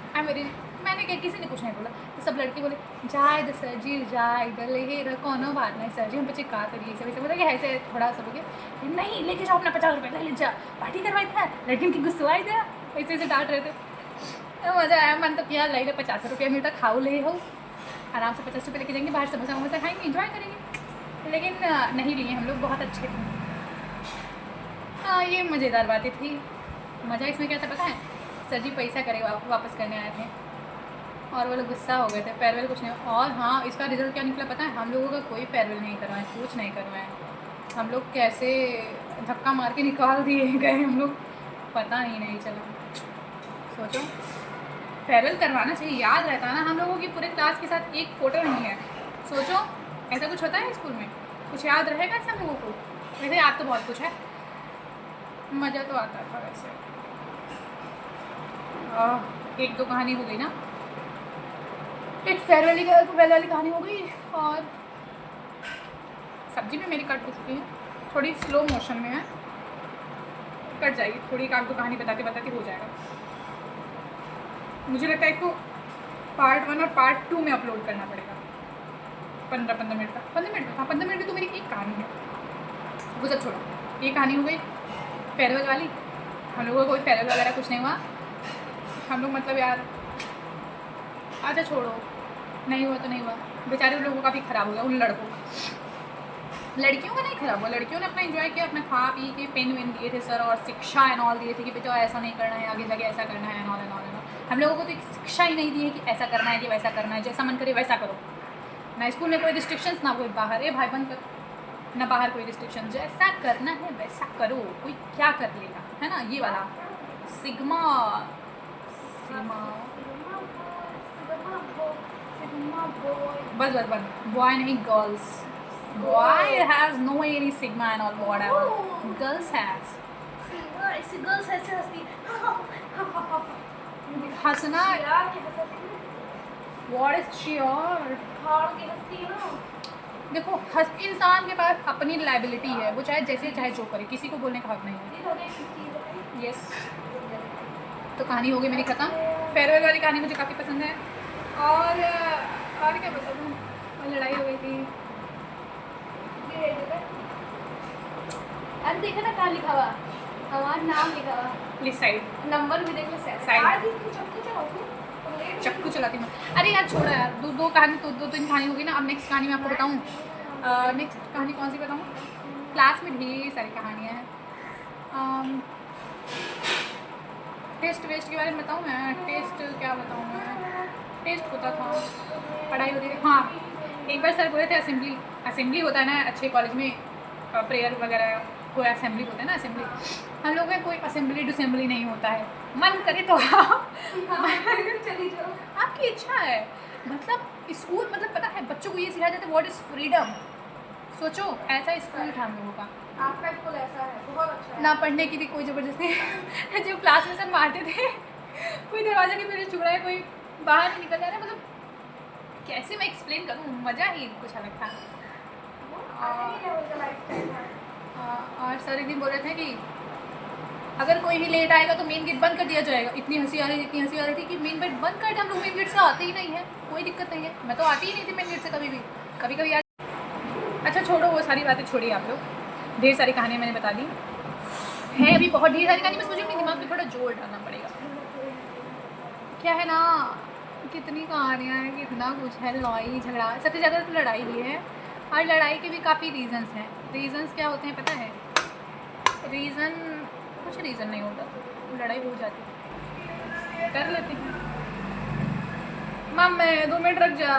मैंने क्या, किसी ने कुछ नहीं बोला। तो सब लड़के बोले जाए इधर सर जी, जाए इधर, ले कोनो बात नहीं सर जी, हम बच्चे का करिए सब ऐसे बोला कि ऐसे थोड़ा सा बोले नहीं लेके जाओ अपना 50 रुपये, ले जाओ पार्टी करवाई था, लेकिन की गुस्सा था, ऐसे डांट रहे थे। तो मज़ा आया, मन तो किया ले 50 रुपये मिलता, खाओ ले हो आराम से 50 रुपये लेके जाएंगे, बाहर समोसा वमोसा खाएंगे, इंजॉय करेंगे। लेकिन नहीं लिए हम लोग, बहुत अच्छे थे। हाँ ये मज़ेदार बातें थी। मज़ा इसमें क्या था पता है? सर जी पैसा करे वापस करने आए थे, और वो लोग गुस्सा हो गए थे। फेयरवेल कुछ नहीं। और हाँ इसका रिजल्ट क्या निकला पता है? हम लोगों का कोई फेयरवेल नहीं करवाए, कुछ नहीं करवाए। हम लोग कैसे धक्का मार के निकाल दिए गए हम लोग, पता ही नहीं चला। सोचो फेयरवेल करवाना चाहिए, याद रहता ना हम लोगों की पूरे क्लास के साथ एक फ़ोटो नहीं है। सोचो ऐसा कुछ होता है स्कूल में, कुछ याद रहेगा ऐसा हम लोगों को? वैसे याद तो बहुत कुछ है, मज़ा तो आता था वैसे। एक दो कहानी हो गई ना, एक फेयरवेल वाली कहानी हो गई, और सब्जी भी मेरी कट हो चुकी है, थोड़ी स्लो मोशन में है, कट जाएगी थोड़ी, एक दो कहानी बताते बताते हो जाएगा। मुझे लगता है इसको पार्ट 1 और पार्ट 2 में अपलोड करना पड़ेगा, 15 मिनट का। 15 मिनट का, हाँ 15 मिनट की तो मेरी एक कहानी है, वो सब छोड़ो। ये कहानी हो गई फेयरवेल वाली। हम लोगों को कोई फेयरवेल वगैरह कुछ नहीं हुआ, हम लोग मतलब यार अच्छा छोड़ो, नहीं हुआ तो नहीं हुआ। बेचारे उन लोगों का भी ख़राब हो गया, उन लड़कों का। लड़कियों का नहीं ख़राब हुआ, लड़कियों ने अपना एंजॉय किया, अपना खा पी के पेन वेन दिए थे सर, और शिक्षा एंड ऑल दिए थे कि बेटा ऐसा नहीं करना है, आगे जाके ऐसा करना है and all and all and all. हम लोगों को तो एक शिक्षा ही नहीं दी है कि ऐसा करना है कि वैसा करना है, जैसा मन करे वैसा करो। ना स्कूल में कोई रिस्ट्रिक्शंस, ना कोई बाहर है भाई बंद कर, ना बाहर कोई रिस्ट्रिक्शन, जैसा करना है वैसा करो, कोई क्या कर लेगा, है ना। ये वाला सिग्मा बस बस बस, बॉय नहीं girls. Boy has no any sigma and all whatever, girls has. ऐसी गर्ल्स ऐसे हंसती हंसना यार, क्या हंसती व्हाट इज श्योर, हार के हंसती है ना। देखो इंसान के पास अपनी लाइबिलिटी है, वो चाहे जैसे चाहे जो करे, किसी को बोलने का हक नहीं है। यस, तो कहानी हो गई मेरी ख़त्म। फेयरवेल वाली कहानी मुझे काफ़ी पसंद है। और क्या बता दूँ, और लड़ाई हो गई थी। अरे देखा था कहाँ लिखा हुआ, हमारा नाम लिखा हुआ, प्लीज साइड, नंबर भी देखो साइड। चक्कू चलाती हूँ। अरे यार छोड़ो यार, दो कहानी तो दो तीन कहानी होगी ना। अब नेक्स्ट कहानी मैं आपको बताऊँ। नेक्स्ट कहानी कौन सी बताऊँ? क्लास में ढेर सारी कहानियाँ हैं। टेस्ट वेस्ट के बारे में बताऊँ मैं? टेस्ट क्या बताऊँ मैं? टेस्ट होता था, पढ़ाई होती थी। हाँ, एक बार सर बोले थे असेंबली होता है ना अच्छे कॉलेज में, प्रेयर वगैरह कोई असेंबली होता है ना, असेंबली। हम लोगों में कोई असेंबली डिसेंबली नहीं होता है, मन करे तो चली जाओ, आपकी इच्छा है। मतलब स्कूल, मतलब पता है बच्चों को ये सिखाया जाता है व्हाट इज़ फ्रीडम। सोचो ऐसा स्कूल था हम लोगों का। आपका स्कूल ऐसा है, बहुत अच्छा है। ना पढ़ने की थी कोई ज़बरदस्ती। जब क्लास में सब मारते थे, कोई दरवाजा नहीं मेरे चुग रहा है, कोई बाहर नहीं निकल जा रहा है। मतलब कैसे मैं एक्सप्लेन करूँ, मज़ा ही कुछ अलग था। और सर एक दिन बोल रहे थे कि अगर कोई भी लेट आएगा तो मेन गेट बंद कर दिया जाएगा। इतनी हंसी आ रही थी कि मेन गेट बंद कर दे, हम लोग मेन गेट से आते ही नहीं है, कोई दिक्कत नहीं है। मैं तो आती ही नहीं थी मेन गेट से कभी भी, कभी आ। अच्छा छोड़ो वो सारी बातें, छोड़िए आप लोग। ढेर सारी कहानियाँ मैंने बता दी है, अभी बहुत ढेर सारी कहानी, बस मुझे अपने दिमाग में थोड़ा जोर डालना पड़ेगा। क्या है ना, कितनी कहानियाँ हैं, कितना कुछ है, लड़ाई झगड़ा, सबसे ज़्यादा तो लड़ाई ही है। और लड़ाई के भी काफ़ी रीज़न्स हैं। रीज़न्स क्या होते हैं पता है? कुछ रीज़न नहीं होता, लड़ाई हो जाती है, कर लेते हैं। मम मैं 2 मिनट रख जा,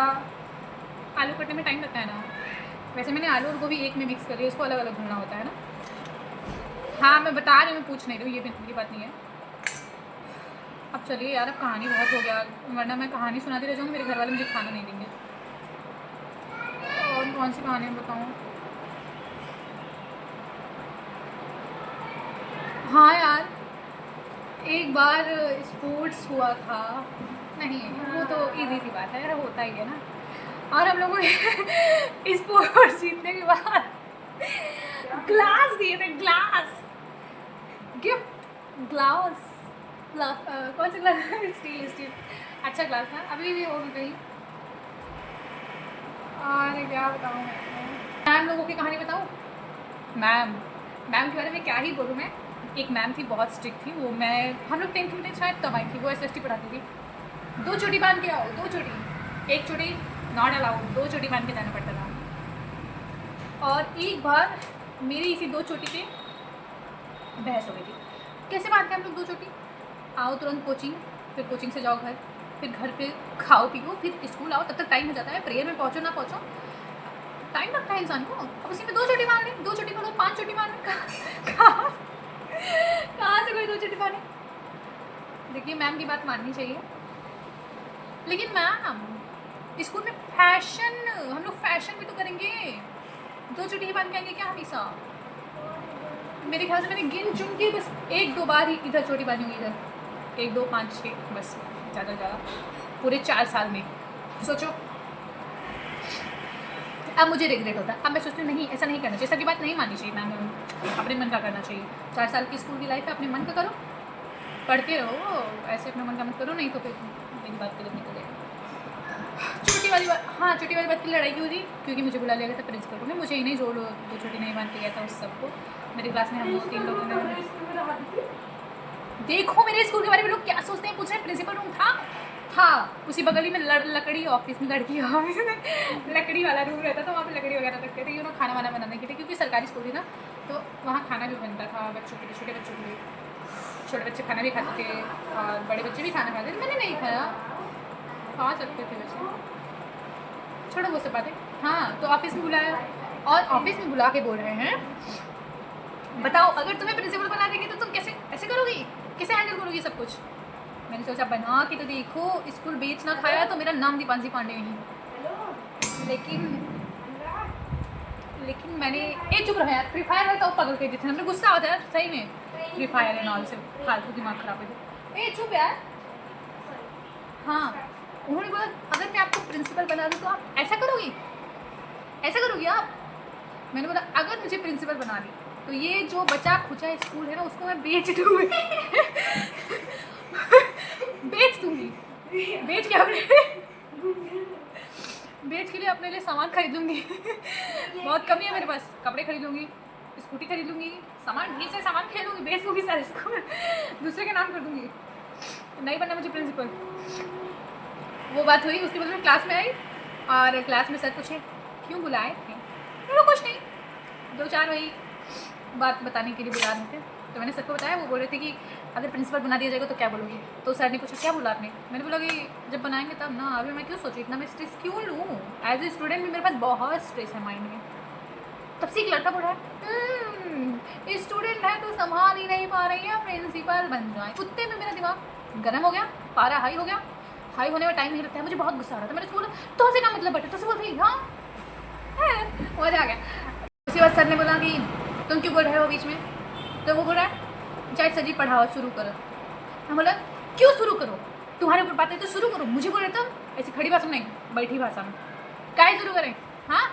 आलू कटने में टाइम लगता है ना। वैसे मैंने आलू और गोभी एक में मिक्स कर लिया, उसको अलग अलग भूनना होता है ना। हाँ मैं बता रही हूँ, मैं पूछ नहीं रही हूँ, ये बात नहीं है। अब चलिए यार, अब कहानी बहुत हो गया, वरना मैं कहानी सुनाती रह जाऊँगी, मेरे घर वाले मुझे खाना नहीं देंगे। और कौन सी कहानी बताऊँ? हाँ यार, एक बार स्पोर्ट्स हुआ था, नहीं वो तो इजी सी बात है, होता ही है ना। और हम लोगों ने स्पोर्ट्स जीतने के बाद ग्लास दिए थे, ग्लास गिफ्ट, ग्लास कौन सा ग्लास? स्टील अच्छा ग्लास था, अभी भी होगा कहीं। और क्या बताऊँ मैम लोगों की कहानी बताऊँ? मैम के बारे में क्या ही बोलूँ मैं। एक मैम थी, बहुत स्ट्रिक्ट थी वो। हम लोग 10th में शायद तब आई थी, वो SST पढ़ाती थी। 2 चोटी बांध के आओ, 2 चोटी, 1 चोटी नॉट अलाउड, 2 चोटी बांध के जाना पड़ता था। और एक बार मेरी इसी 2 चोटी पे बहस हो गई थी। कैसे बांधते हैं हम लोग 2 चोटी? आओ तुरंत कोचिंग, फिर कोचिंग से जाओ घर, फिर घर पे खाओ पियो, फिर स्कूल आओ, तब तक टाइम हो जाता है। प्रेयर में पहुँचो ना पहुँचो, टाइम लगता है इंसान को। अब उसी में 2 चोटी मारने, 2 चोटी मारो, 5 चोटी मारने, कहाँ से कोई 2 चोटी मारे? देखिए मैम की बात माननी चाहिए, लेकिन मैम स्कूल में फैशन, हम लोग फैशन भी तो करेंगे, 2 चोटी ही बांध के आएंगे क्या हमेशा? मेरे ख्याल से मैंने गिन चुन के बस 1-2 बार ही इधर चोटी बांधी हुई, इधर 1 2 5 6 बस, ज़्यादा से ज़्यादा पूरे 4 साल में। सोचो, अब मुझे रिग्रेट होता है। अब मैं सोचती हूँ नहीं, ऐसा नहीं करना चाहिए, सबकी बात नहीं माननी चाहिए मैम, अपने मन का करना चाहिए। 4 साल की स्कूल की लाइफ है, अपने मन का करो, पढ़ते रहो, ऐसे अपने मन का मत करो, नहीं तो फिर मेरी बात गलत निकल जाएगी। छोटी वाली बात, हाँ छोटी वाली बात की लड़ाई क्यों हुई? क्योंकि मुझे बुला लिया गया था प्रिंसिपल को, मुझे ही नहीं, जो 2 छोटी नहीं बांध के गया था उस सबको। मेरी क्लास में हम 2-3 लोगों ने, देखो मेरे स्कूल के बारे में लोग क्या सोचते हैं, पूछ रहे हैं प्रिंसिपल रूम था उसी बगल में, लकड़ी ऑफिस में, लड़की ऑफिस में लकड़ी वाला रूम रहता था, वहाँ पे लकड़ी वगैरह रखते थे, खाना वाना बनाने के लिए, क्योंकि सरकारी स्कूल थी ना, तो वहाँ खाना भी बनता था बच्चों के लिए, छोटे बच्चों के लिए। छोटे बच्चे खाना भी खाते थे और बड़े बच्चे भी खाना खाते थे। मैंने नहीं खाया, खा सकते थे वैसे, छोड़ो वो सब बातें। हाँ तो ऑफिस में बुलाया, और ऑफिस में बुला के बोल रहे हैं बताओ अगर तुम्हें प्रिंसिपल बना देंगे तो तुम कैसे ऐसे करोगी, कैसे हैंडल करोगी सब कुछ? मैंने सोचा बना के तो देखो, स्कूल बेच ना खाया तो मेरा नाम दीपांशी पांडे नहीं। लेकिन मैंने चुप रहा यार, फ्री फायर है तो पागल कह देते, हमें गुस्सा आता है यार सही में, फ्री फायर एंड ऑल से फालतू दिमाग खराब है। चुप यार। हाँ उन्होंने बोला अगर मैं आपको प्रिंसिपल बना दूँ तो आप ऐसा करोगी, ऐसा करोगी आप? मैंने बोला अगर मुझे प्रिंसिपल बना दी तो ये जो बचा खुचा स्कूल है ना उसको मैं बेच दूँगी। बेच दूँगी, बेच के लिए अपने लिए सामान खरीद लूँगी। बहुत कमी है मेरे पास, कपड़े खरीद लूँगी, स्कूटी खरीद लूँगी, सामान ढेर से सामान खरीद लूँगी, बेच दूँगी सारे स्कूल, दूसरे के नाम कर दूँगी। नहीं बनना मुझे प्रिंसिपल। वो बात हुई, उसके बाद मैं क्लास में आई और क्लास में सर पूछे क्यों बुलाए थे? तो कुछ नहीं, 2-4 वही बात बताने के लिए बुला रहे थे। तो मैंने सर को बताया, वो बोल रहे थे कि अगर प्रिंसिपल बना दिया जाएगा तो क्या बोलोगी? तो सर ने पूछा क्या बोला आपने? मैंने बोला कि जब बनाएंगे तब ना, अभी मैं क्यों सोचूं, इतना मैं स्ट्रेस क्यों लूँ? एज ए स्टूडेंट भी मेरे पास बहुत स्ट्रेस है माइंड में। तब से एक लड़का बोला स्टूडेंट है तो संभाल ही नहीं पा रही है, प्रिंसिपल बन जाए। कुत्ते में मेरा दिमाग गर्म हो गया, पारा हाई हो गया। हाई होने में टाइम नहीं लगता है, मुझे बहुत गुस्सा आ रहा था। मैंने उसको बोला तो से क्या मतलब बटे, तो से बोल रही हाँ मजा आ गया। उसके बाद सर ने बोला कि तुम क्यों बोल रहे हो बीच में? तो वो बोल रहा है चाहे सर जी पढ़ाओ शुरू करो। मैं बोला क्यों शुरू करो, तुम्हारे ऊपर बात है तो शुरू करो। मुझे बोल रहे तुम ऐसी खड़ी भाषा में नहीं, बैठी भाषा में काहे शुरू करें? हाँ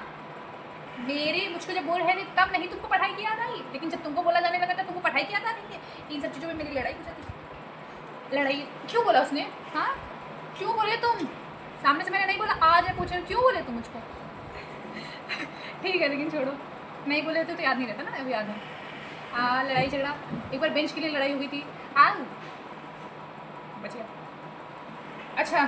मेरे मुझको जब बोल रहे थे तब नहीं तुमको पढ़ाई की याद आई, लेकिन जब तुमको बोला जाने लगा था तुमको पढ़ाई की याद आ रही है। इन सब चीज़ों में मेरी लड़ाई हो जाती। लड़ाई क्यों बोला उसने? हाँ क्यों बोले तुम? सामने से मैंने नहीं बोला, आज मैं पूछ रही हूँ क्यों बोले तुम मुझको? ठीक है लेकिन छोड़ो, नहीं बोले तो याद नहीं रहता ना, अभी याद है। लड़ाई झगड़ा, एक बार बेंच के लिए लड़ाई हो गई थी। बच गया। अच्छा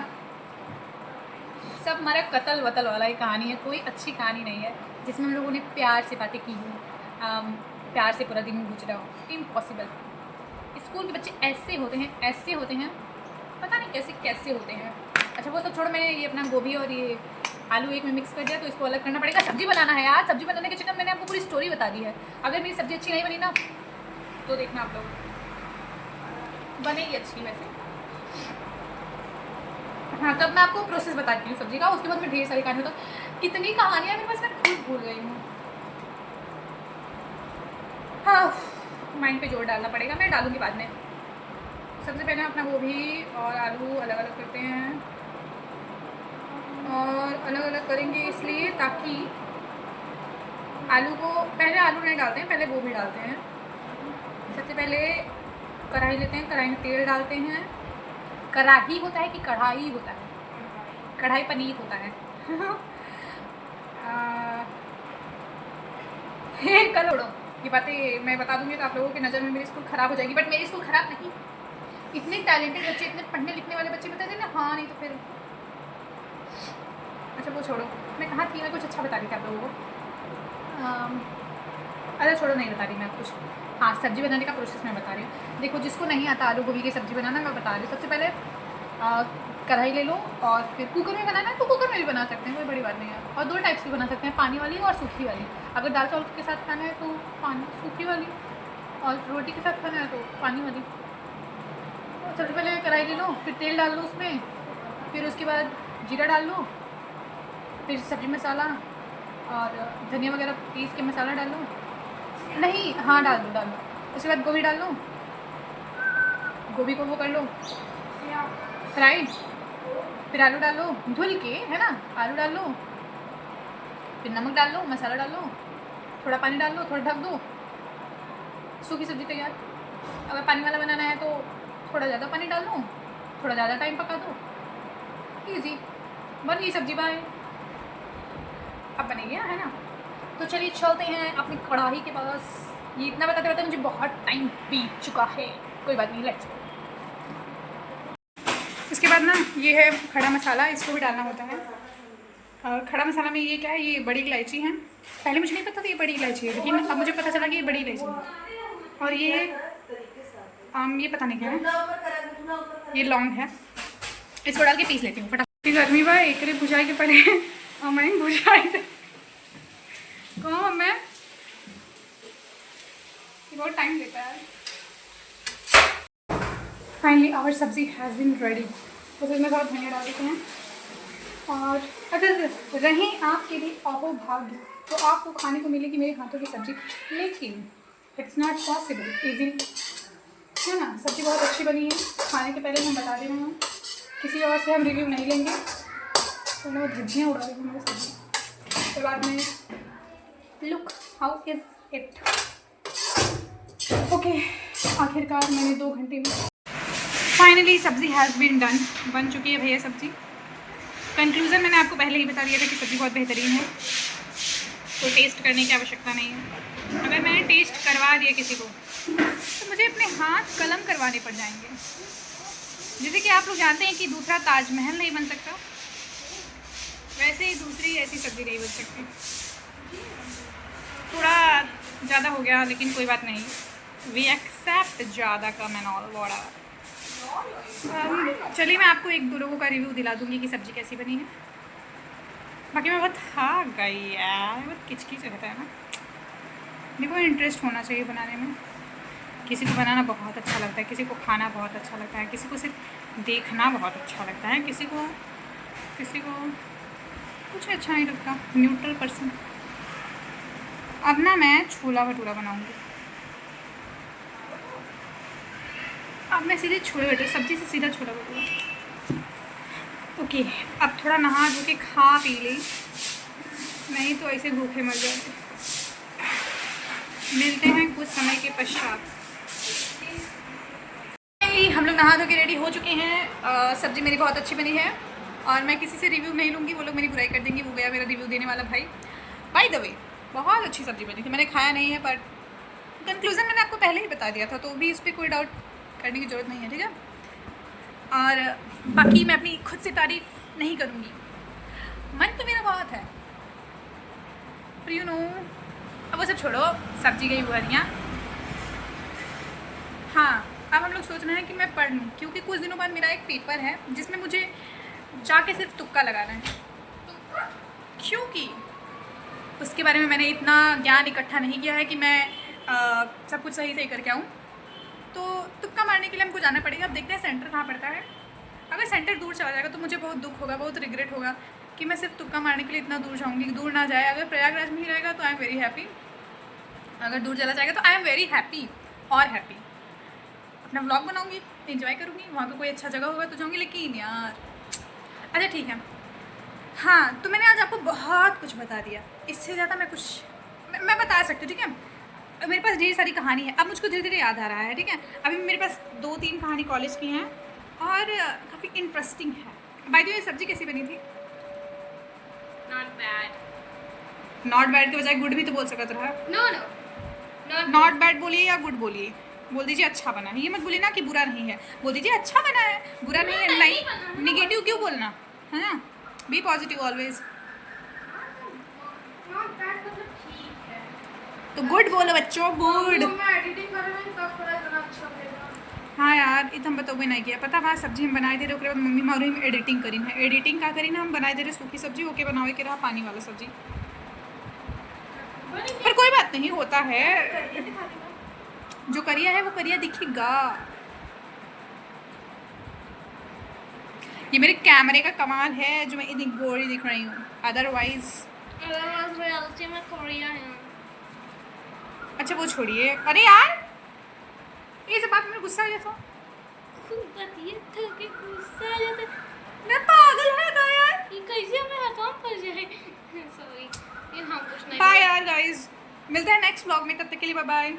सब हमारा कतल वतल वाला ही कहानी है, कोई अच्छी कहानी नहीं है जिसमें हम लोगों ने प्यार से बातें की हों, प्यार से पूरा दिन गुजरा हो। इम्पॉसिबल। स्कूल के बच्चे ऐसे होते हैं, पता नहीं कैसे कैसे होते हैं। अच्छा वो सब छोड़ो, मैंने ये अपना गोभी और ये आलू एक में मिक्स कर दिया तो इसको अलग करना पड़ेगा। सब्जी बनाना है यार, सब्जी बनाने के चक्कर में मैंने आपको पूरी स्टोरी बता दी है। अगर मेरी सब्जी अच्छी नहीं बनी ना तो देखना आप लोग, बनेगी अच्छी वैसे। हाँ तब मैं आपको प्रोसेस बताती हूँ सब्जी का, उसके बाद मैं ढेर सारी कहानी बताऊँ। कितनी कहानियाँ मेरे पास मैं खुद भूल गई हूँ। हाँ माइंड पे जोर डालना पड़ेगा, मैं डालूँगी बाद में। सबसे पहले अपना गोभी और आलू अलग अलग करते हैं, और अलग अलग करेंगे इसलिए ताकि आलू को, पहले आलू नहीं डालते हैं, पहले गोभी डालते हैं। सबसे पहले कढ़ाई लेते हैं, कढ़ाई में तेल डालते हैं। कढ़ाई होता है कि कढ़ाई होता है? कढ़ाई पनीर होता है। कल उड़ो ये बातें मैं बता दूंगी तो आप लोगों की नज़र में मेरी स्कूल ख़राब हो जाएगी, बट मेरी स्कूल ख़राब नहीं। इतने टैलेंटेड बच्चे, इतने पढ़ने लिखने वाले बच्चे बताते ना, हाँ नहीं तो फिर। अच्छा वो छोड़ो, मैं कहाँ थी, मैं कुछ अच्छा बता रही थी आप लोगों को। अरे छोड़ो नहीं बता रही मैं कुछ। हाँ सब्ज़ी बनाने का प्रोसेस मैं बता रही हूँ। देखो जिसको नहीं आता आलू गोभी की सब्ज़ी बनाना, मैं बता रही हूँ। सबसे पहले कढ़ाई ले लो, और फिर कुकर में बनाना है तो कुकर में भी बना सकते हैं, कोई बड़ी बात नहीं है। और 2 टाइप्स की बना सकते हैं, पानी वाली और सूखी वाली। अगर दाल चावल के साथ खाना है तो पानी सूखी वाली, और रोटी के साथ खाना है तो पानी वाली। सबसे पहले कढ़ाई ले लो, फिर तेल डाल लो उसमें, फिर उसके बाद जीरा डाल लो, फिर सब्ज़ी मसाला और धनिया वगैरह पीस के मसाला डाल लो। नहीं हाँ डाल दो उसके बाद गोभी डाल लो, गोभी को वो कर लो फ्राई, फिर आलू डाल लो धुल के, है ना, आलू डाल लो, फिर नमक डाल लो, मसाला डाल लो, थोड़ा पानी डाल लो, थोड़ा ढक दो, सूखी सब्ज़ी तैयार। अगर पानी वाला बनाना है तो थोड़ा ज़्यादा पानी डाल लो, थोड़ा ज़्यादा टाइम पका दो, इजी बन गई सब्ज़ी। बाय, अब बनेगी है ना। तो चलिए चलते हैं अपनी कढ़ाई के पास। ये इतना बताते बताते मुझे बहुत टाइम बीत चुका है, कोई बात नहीं, लेट्स गो। इसके बाद ना ये है खड़ा मसाला, इसको भी डालना होता है। और खड़ा मसाला में ये क्या है, ये बड़ी इलायची है। पहले मुझे नहीं पता था ये बड़ी इलायची है, लेकिन अब मुझे पता चला कि ये बड़ी इलायची है। और ये पता नहीं क्या है, ये लौंग है। इसको डाल के पीस लेती हूँ फटाफट। गर्मी बा एक बुझाई के पड़े और मैं बुझाई कौन मैं बहुत टाइम लेता है। फाइनली आवर सब्जी हैज़ बीन रेडी। तो इसमें थोड़ा धनिया डाल देते हैं। और अगर रही आपके भी अहो भाग्य तो आपको खाने को मिलेगी मेरे हाथों की सब्ज़ी, लेकिन इट्स नॉट पॉसिबल इजी, है ना। सब्ज़ी बहुत अच्छी बनी है, खाने के पहले हम बता दे रहे हैं, किसी और से हम रिव्यू नहीं लेंगे। तो वो धज्जियाँ उड़ा रही हैं मेरी सब्ज़ी। उसके बाद में look how is it. Okay, आखिरकार मैंने 2 घंटे में फाइनली सब्ज़ी हैज़ बीन डन, बन चुकी है भैया सब्ज़ी। कंक्लूज़न मैंने आपको पहले ही बता दिया था कि सब्ज़ी बहुत बेहतरीन है, तो टेस्ट करने की आवश्यकता नहीं है। अगर मैंने टेस्ट करवा दिया किसी को तो मुझे अपने हाथ कलम करवाने पड़ जाएंगे। जैसे कि आप लोग जानते हैं कि दूसरा ताजमहल नहीं बन सकता, वैसे ही दूसरी ऐसी सब्ज़ी नहीं बन सकती। थोड़ा ज़्यादा हो गया लेकिन कोई बात नहीं, वी एक्सेप्ट ज़्यादा कम एंड ऑल वोड़ा। चलिए मैं आपको 1-2 लोगों का रिव्यू दिला दूँगी कि सब्ज़ी कैसी बनी है। बाकी मैं बहुत थक गई यार, बहुत किचकिच रहता है ना। देखो इंटरेस्ट होना चाहिए बनाने में। किसी को बनाना बहुत अच्छा लगता है, किसी को खाना बहुत अच्छा लगता है, किसी को सिर्फ देखना बहुत अच्छा लगता है, किसी को कुछ अच्छा नहीं लगता, न्यूट्रल पर्सन। अब ना मैं छोला भटूरा बनाऊंगी। अब मैं सीधे छोले भटूरे, सब्जी से सीधा छोला भटूरा। ओके, अब थोड़ा नहा धो के खा पी ले, नहीं तो ऐसे भूखे मर जाते। मिलते हैं कुछ समय के पश्चात। हम लोग नहा धो के रेडी हो चुके हैं। सब्ज़ी मेरी बहुत अच्छी बनी है और मैं किसी से रिव्यू नहीं लूँगी, वो लोग मेरी बुराई कर देंगे। वो गया मेरा रिव्यू देने वाला भाई। बाय द वे बहुत अच्छी सब्ज़ी बनी थी, मैंने खाया नहीं है पर कंक्लूज़न मैंने आपको पहले ही बता दिया था, तो भी इस पर कोई डाउट करने की ज़रूरत नहीं है, ठीक है। और बाकी मैं अपनी खुद से तारीफ़ नहीं करूँगी, मन तो मेरा बहुत है पर यू नो, अब वो सब छोड़ो, सब्जी गई बुआरियाँ। हाँ, अब हम लोग सोच रहे हैं कि मैं पढ़ लूँ, क्योंकि कुछ दिनों बाद मेरा एक पेपर है जिसमें मुझे जाके सिर्फ तुक्का लगाना है, क्योंकि उसके बारे में मैंने इतना ज्ञान इकट्ठा नहीं किया है कि मैं सब कुछ सही सही करके आऊँ। तो तुक्का मारने के लिए हमको जाना पड़ेगा। अब देखते हैं सेंटर कहाँ पड़ता है। अगर सेंटर दूर चला जाएगा तो मुझे बहुत दुख होगा, बहुत रिग्रेट होगा कि मैं सिर्फ तुक्का मारने के लिए इतना दूर जाऊँगी। दूर ना जाए, अगर प्रयागराज में ही रहेगा तो आई एम वेरी हैप्पी, अगर दूर चला जाएगा तो आई एम वेरी हैप्पी और हैप्पी। अपना व्लॉग बनाऊँगी, एंजॉय करूँगी, वहाँ पर कोई अच्छा जगह होगा तो जाऊँगी। लेकिन यार अच्छा ठीक है, हाँ तो मैंने आज आपको बहुत कुछ बता दिया, इससे ज़्यादा मैं कुछ मैं बता सकती हूँ, ठीक है। मेरे पास ढेर सारी कहानी है, अब मुझको धीरे धीरे याद आ रहा है, ठीक है। अभी मेरे पास 2-3 कहानी कॉलेज की हैं और काफ़ी इंटरेस्टिंग है। बाय द वे सब्जी कैसी बनी थी? Not bad. नॉट बैड के बजाय गुड भी तो बोल सकता रहा। नो नॉट बैड बोलिए या गुड बोलिए, बोल दीजिए अच्छा बना है। ये मत बोलिए ना कि बुरा नहीं है, बोल दीजिए अच्छा बना है, बुरा नहीं है। नहीं, निगेटिव क्यों बोलना है ना, be positive always. Not bad मतलब ठीक है। तो गुड बोलो बच्चों, गुड। मैं एडिटिंग कर रही हूं तब थोड़ा इतना अच्छा लगेगा। हाँ यार, ये तो हम बताओ भी नहीं किया पता। वहाँ सब्जी हम बनाए दे रहे, ओकरे बाद मम्मी मारो हम एडिटिंग करी है। एडिटिंग का करी ना, हम बनाए दे रहे सूखी सब्जी, ओके बनावे के रहा पानी वाला सब्जी। पर कोई बात नहीं, होता है, जो करिया है वो करिया दिखेगा। ये मेरे कैमरे का कमाल है जो मैं इतनी गोरी दिख रही हूँ, अदरवाइज रियलिटी में कोरिया है। अच्छा वो छोड़िए। अरे यार ये सब बात में गुस्सा आ जाता, मैं पागल है ना यार। ये कैसे हमें हथौड़ कर जाए। सॉरी, ये हम कुछ नहीं। बाय यार गाइस, मिलते हैं नेक्स्ट व्लॉग में, तब तक के लिए बाय बाय।